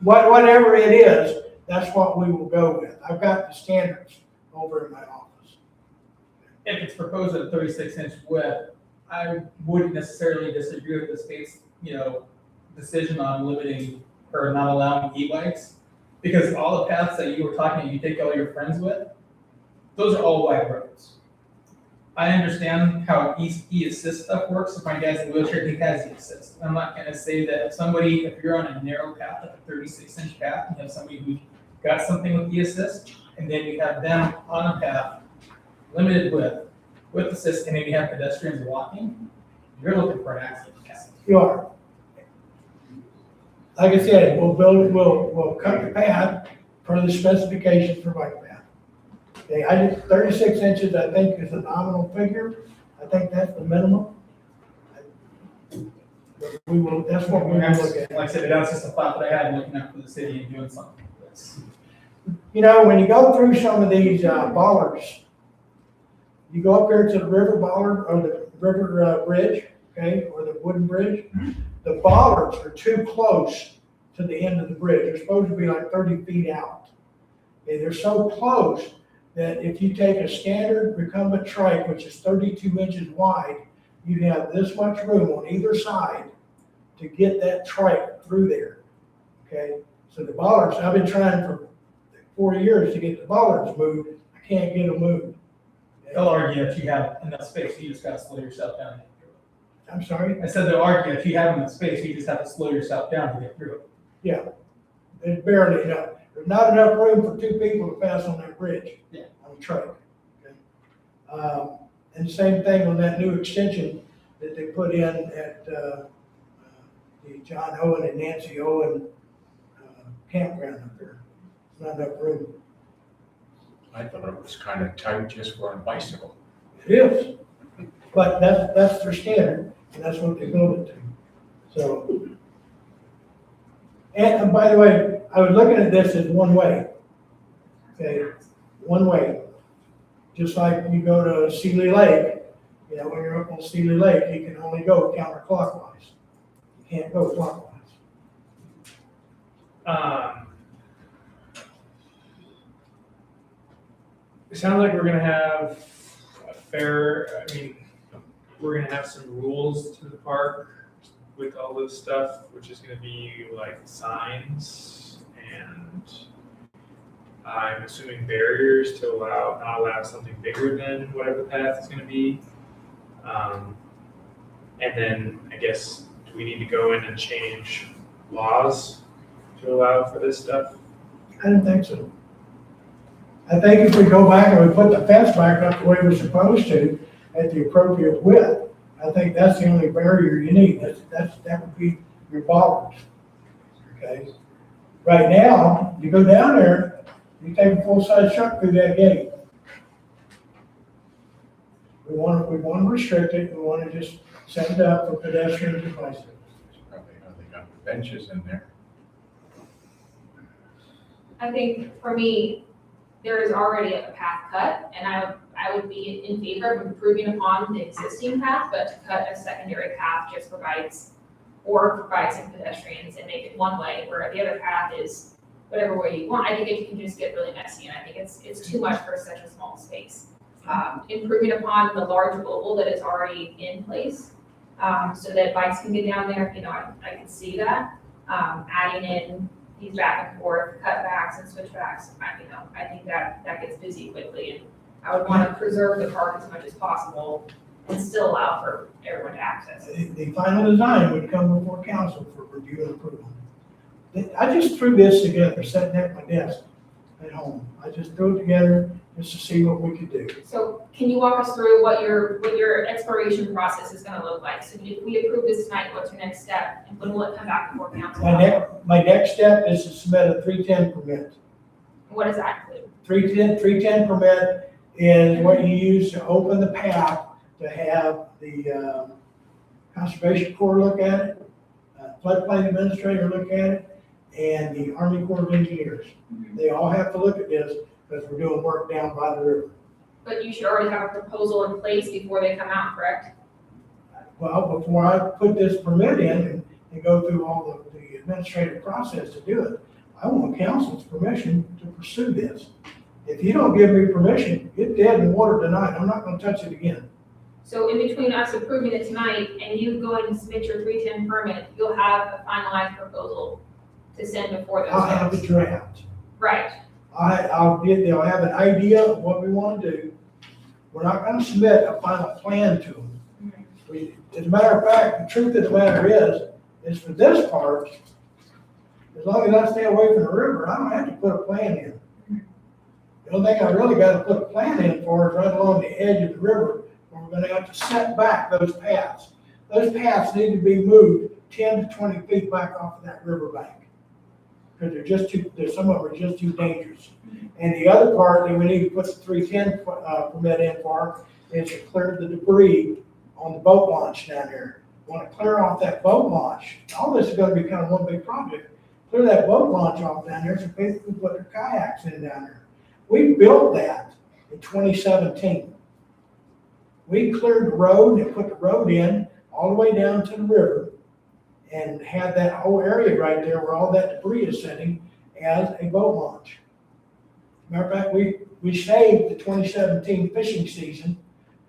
Whatever it is, that's what we will go with. I've got the standards over in my office. If it's proposed at a 36-inch width, I wouldn't necessarily disagree with the state's, decision on limiting or not allowing e-bikes. Because all the paths that you were talking, you take all your friends with, those are all wide roads. I understand how e-assist stuff works. If my guy's in a wheelchair, he has e-assist. I'm not gonna say that if you're on a narrow path, like a 36-inch path, you have somebody who got something with e-assist, and then you have them on a path, limited with assist, and then you have pedestrians walking, you're looking for an accident. You are. Like I said, we'll cut the path per the specifications for bike path. Okay, 36 inches, I think, is a nominal figure. I think that's the minimum. That's what we will look at. Like I said, that's just a thought that I had looking out for the city and doing something like this. When you go through some of these bollards, you go up there to the river bollard or the river bridge, okay, or the wooden bridge. The bollards are too close to the end of the bridge. They're supposed to be like 30 feet out. Okay, they're so close that if you take a standard recumbent trike, which is 32 inches wide, you have this much room on either side to get that trike through there. Okay, so the bollards, I've been trying for 4 years to get the bollards moved. I can't get them moved. They'll argue if you have enough space, you just gotta slow yourself down. I'm sorry? I said they'll argue if you have enough space, you just have to slow yourself down to get through it. Yeah, there's barely enough. There's not enough room for 2 people to pass on that bridge. Yeah. On a trike. Okay. And the same thing on that new extension that they put in at the John Owen and Nancy Owen campground up there. There's not enough room. I thought it was kind of tight just for a bicycle. It is, but that's their standard, and that's what they build it to. So, and by the way, I was looking at this as one way. Okay, one way. Just like you go to Sealy Lake, when you're up on Sealy Lake, you can only go counterclockwise. You can't go clockwise. It sounds like we're gonna have we're gonna have some rules to the park with all this stuff, which is gonna be like signs and I'm assuming barriers to not allow something bigger than whatever the path is gonna be. And then I guess, do we need to go in and change laws to allow for this stuff? I didn't think so. I think if we go back and we put the fence back up the way we're supposed to at the appropriate width, I think that's the only barrier you need. That would be your bollards. Okay. Right now, you go down there, you take a full-size truck through that gate. We want to restrict it. We want to just set it up for pedestrians and bicycles. Probably how they got the benches in there. I think for me, there is already a path cut, and I would be in favor of improving upon the existing path, but to cut a secondary path just provides some pedestrians and make it one way, where the other path is whatever way you want. I think it can just get really messy, and I think it's too much for such a small space. Improving upon the large oval that is already in place, so that bikes can get down there, I can see that. Adding in these back and forth cutbacks and switchbacks, I think that gets busy quickly. And I would want to preserve the park as much as possible and still allow for everyone to access it. The final design would come before council for review and approval. I just threw this together, sitting at my desk at home. I just threw it together just to see what we could do. So can you walk us through what your exploration process is gonna look like? So if we approve this tonight, what's your next step? And when will it come back before council? My next step is to submit a 310 permit. What does that include? 310 permit is what you use to open the path to have the Conservation Corps look at it, floodplain administrator look at it, and the Army Corps of Engineers. They all have to look at this because we're doing work down by the river. But you should already have a proposal in place before they come out, correct? Well, before I put this permit in and go through all the administrative process to do it, I want council's permission to pursue this. If you don't give me permission, it's dead in the water tonight. I'm not gonna touch it again. So in between us approving it tonight and you going to submit your 310 permit, you'll have a finalized proposal to send before those. I'll have a draft. Right. They'll have an idea of what we want to do. We're not gonna submit a final plan to them. As a matter of fact, the truth of the matter is for this part, as long as I stay away from the river, I don't have to put a plan in. The only thing I really gotta put a plan in for is right along the edge of the river, where we're gonna have to set back those paths. Those paths need to be moved 10 to 20 feet back off of that riverbank. Because some of them are just too dangerous. And the other part that we need to put the 310 permit in for is to clear the debris on the boat launch down there. Want to clear off that boat launch. All this is going to be kind of one big project. Clear that boat launch off down there so people can put their kayaks in down there. We built that in 2017. We cleared the road and put the road in all the way down to the river and had that whole area right there where all that debris is sitting as a boat launch. Matter of fact, we saved the 2017 fishing season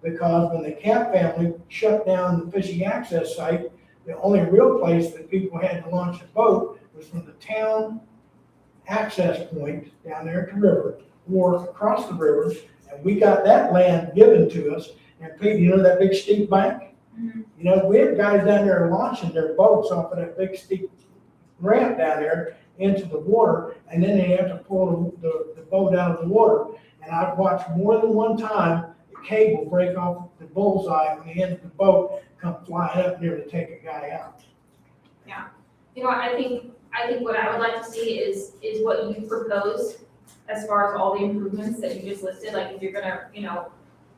because when the Camp family shut down the fishing access site, the only real place that people had to launch a boat was from the town access point down there at the river, or across the river, and we got that land given to us. And people, that big steep bank? We had guys down there launching their boats off of that big steep ramp down there into the water, and then they have to pull the boat out of the water. And I've watched more than one time the cable break off the bullseye when the end of the boat come flying up there to take a guy out. Yeah. I think what I would like to see is what you propose as far as all the improvements that you just listed. Like if you're gonna,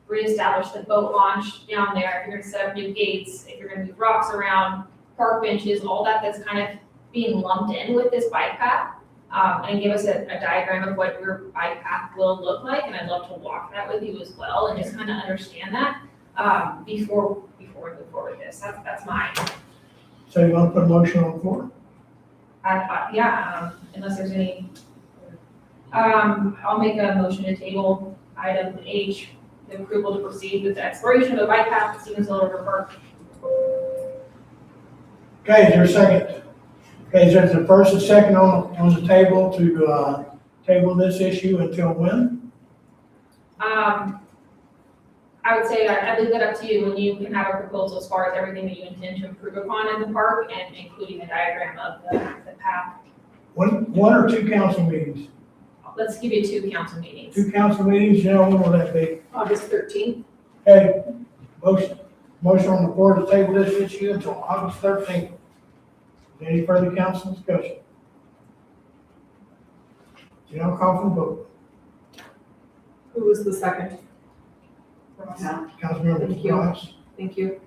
reestablish the boat launch down there, if you're gonna set up new gates, if you're gonna move rocks around, park benches, all that's kind of being lumped in with this bike path. And give us a diagram of what your bike path will look like, and I'd love to walk that with you as well, and just kind of understand that before we move forward with this. That's mine. So you want to put a motion on the floor? Unless there's any. I'll make a motion to table item H, the approval to proceed with the exploration of the bike path at Stevens Hill River Park. Okay, is there a second? Okay, is there the first and second on the table to table this issue until when? I would say I leave that up to you when you can have a proposal as far as everything that you intend to improve upon in the park and including a diagram of the path. One or two council meetings? Let's give you 2 council meetings. 2 council meetings, when will that be? August 13th. Okay, motion on the floor to table this issue until August 13th. Any further council discussion? Call for the vote. Who was the second? Councilmember Thank you. Ross. Thank you.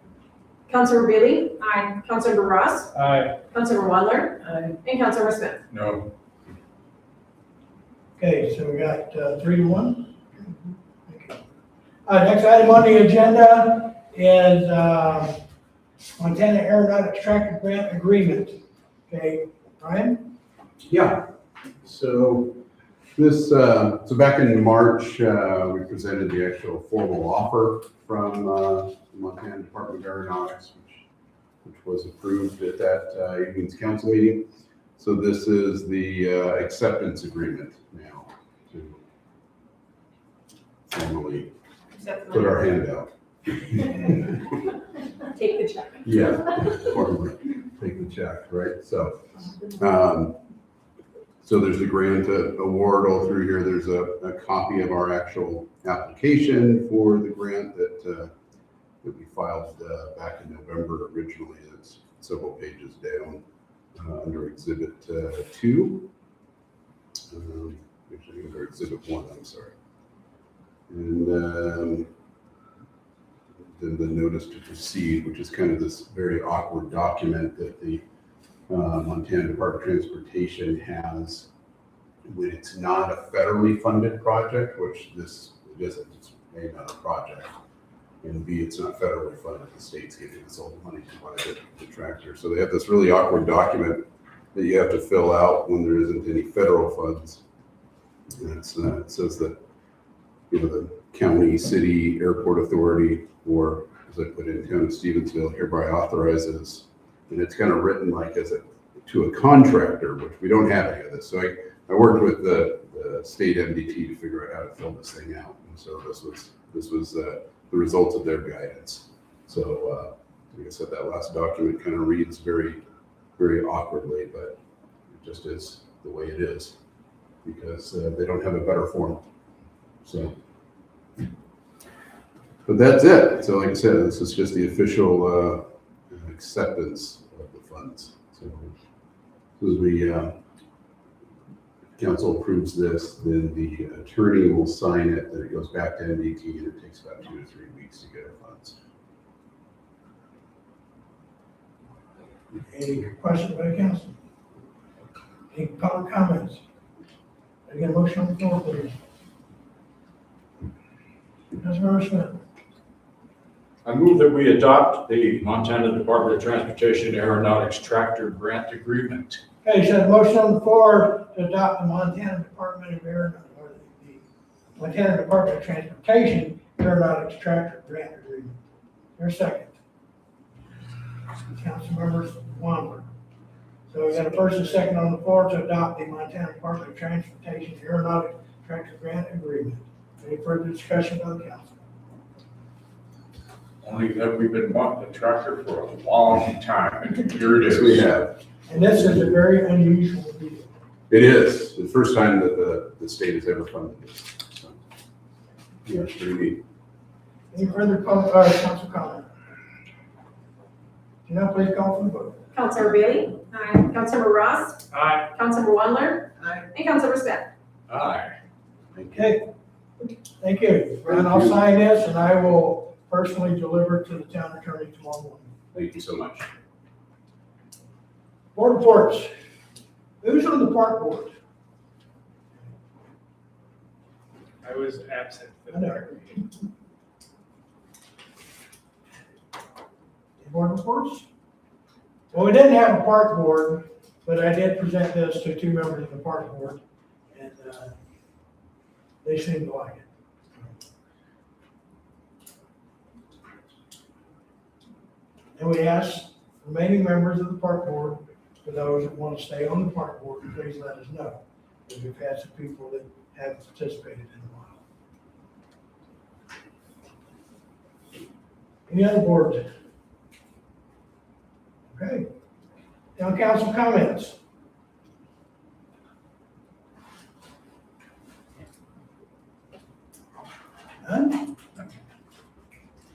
Councilmember Bailey? Aye. Councilmember Ross? Aye. Councilmember Wadler? Aye. And Councilmember Smith? No. Okay, so we got 3-1. Okay. Next item on the agenda is Montana Aeronautics Tractor Grant Agreement. Okay, Brian? Yeah, so back in March, we presented the actual formal offer from the Montana Department of Aeronautics, which which was approved at that evening's council meeting. So this is the acceptance agreement now to formally Except put our hand out. Take the check. Yeah, formally take the check, right? So, so there's a grant award all through here. There's a copy of our actual application for the grant that we filed back in November originally. It's several pages down under Exhibit 2. Actually, under Exhibit 1, I'm sorry. And then the notice to proceed, which is kind of this very awkward document that the Montana Department of Transportation has when it's not a federally funded project, which this it isn't. It's A, not a project, and B, it's not federally funded. The state's giving us all the money to buy the tractor. So they have this really awkward document that you have to fill out when there isn't any federal funds. And it says that, you know, the county, city, airport authority, or as I put in, Town of Stevensville hereby authorizes, and it's kind of written like as to a contractor, which we don't have any of this. So I worked with the state MDT to figure out how to fill this thing out. And so this was the result of their guidance. So like I said, that last document kind of reads very, very awkwardly, but it just is the way it is because they don't have a better form. So, but that's it. So like I said, this is just the official acceptance of the funds. So as we council approves this, then the attorney will sign it, then it goes back to MDT, and it takes about 2 to 3 weeks to get our funds. Any questions by the council? Any public comments? I get a motion on the floor, please. Councilmember Smith. I move that we adopt the Montana Department of Transportation Aeronautics Tractor Grant Agreement. Okay, so the motion on the floor to adopt the Montana Department of Aeronautics, or the Montana Department of Transportation Aeronautics Tractor Grant Agreement. Your second. Councilmember Wander. So we got a first and second on the floor to adopt the Montana Department of Transportation Aeronautics Tractor Grant Agreement. Any further discussion by the council? Only that we've been wanting a tractor for a long time, and here it Yes, is. we have. And this is a very unusual deal. It is the first time that the state has ever funded this. So, yeah, it's pretty neat. Any further council comment? Do now please call for the vote. Councilmember Bailey? Aye. Councilmember Ross? Aye. Councilmember Wandler? Aye. And Councilmember Smith? Aye. Okay, thank you. Brian, I'll sign this and I will personally deliver it to the town attorney tomorrow morning. Thank you so much. Board reports. Who's on the park board? I was absent for I know. the park meeting. Any board reports? Well, we didn't have a park board, but I did present this to 2 members of the park board, and they seemed to like it. And we asked remaining members of the park board, for those that want to stay on the park board, please let us know. Because we've had some people that haven't participated in a while. Any other boards? Okay. Town council comments. None?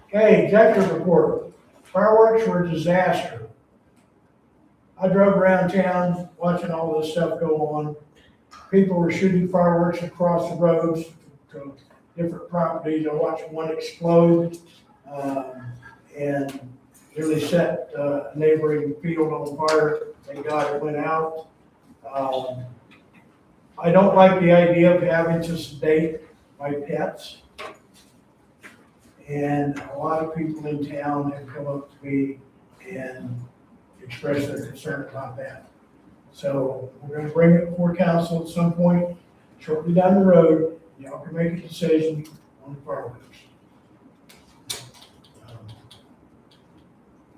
Okay, executive report. Fireworks were a disaster. I drove around town watching all this stuff go on. People were shooting fireworks across the roads to different properties. I watched one explode and really set a neighboring field on fire. Thank God it went out. I don't like the idea of having to sedate my pets. And a lot of people in town have come up to me and expressed their concern about that. So we're going to bring it before council at some point, shortly down the road. Y'all can make a decision on the fireworks.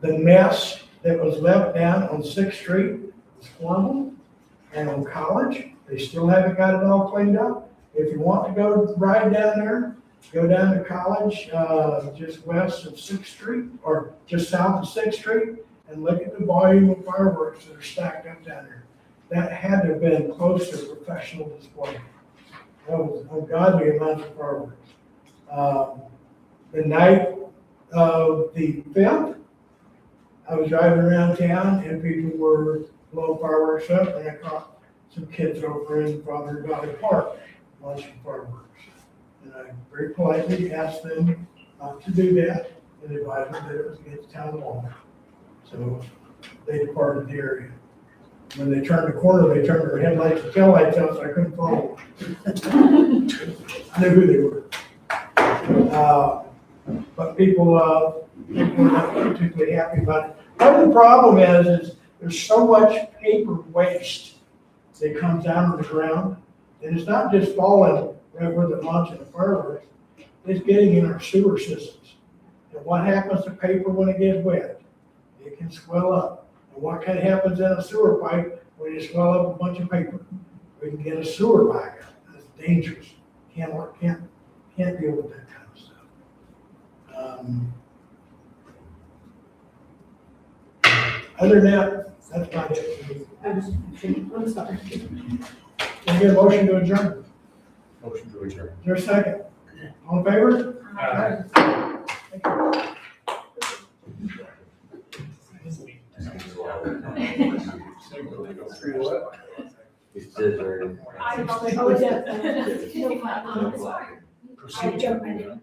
The mess that was left down on Sixth Street, Squamble, and on College. They still haven't got it all cleaned up. If you want to go ride down there, go down to College, just west of Sixth Street, or just south of Sixth Street, and look at the volume of fireworks that are stacked up down there. That had to have been close to a professional display. That was ungodly amounts of fireworks. The night of the 5th, I was driving around town and people were blowing fireworks up, and I caught some kids over in Father Valley Park launching fireworks. And I very politely asked them not to do that and advised them that it was against town law. So they departed the area. When they turned the corner, they turned their headlights and taillights out, so I couldn't follow them. I knew who they were. But people were not particularly happy about it. Part of the problem is there's so much paper waste that comes down on the ground, and it's not just falling right where they're launching the fireworks, it's getting in our sewer systems. And what happens to paper when it gets wet? It can swell up. And what kind of happens in a sewer pipe when you swell up a bunch of paper? We can get a sewer backup. That's dangerous. Can't deal with that kind of stuff. Other than that, that's about it. I'm sorry. Can I get a motion to adjourn? Motion to adjourn. Is there a second? All in favor? Thank you. I Oh, yeah. don't know. I jumped in.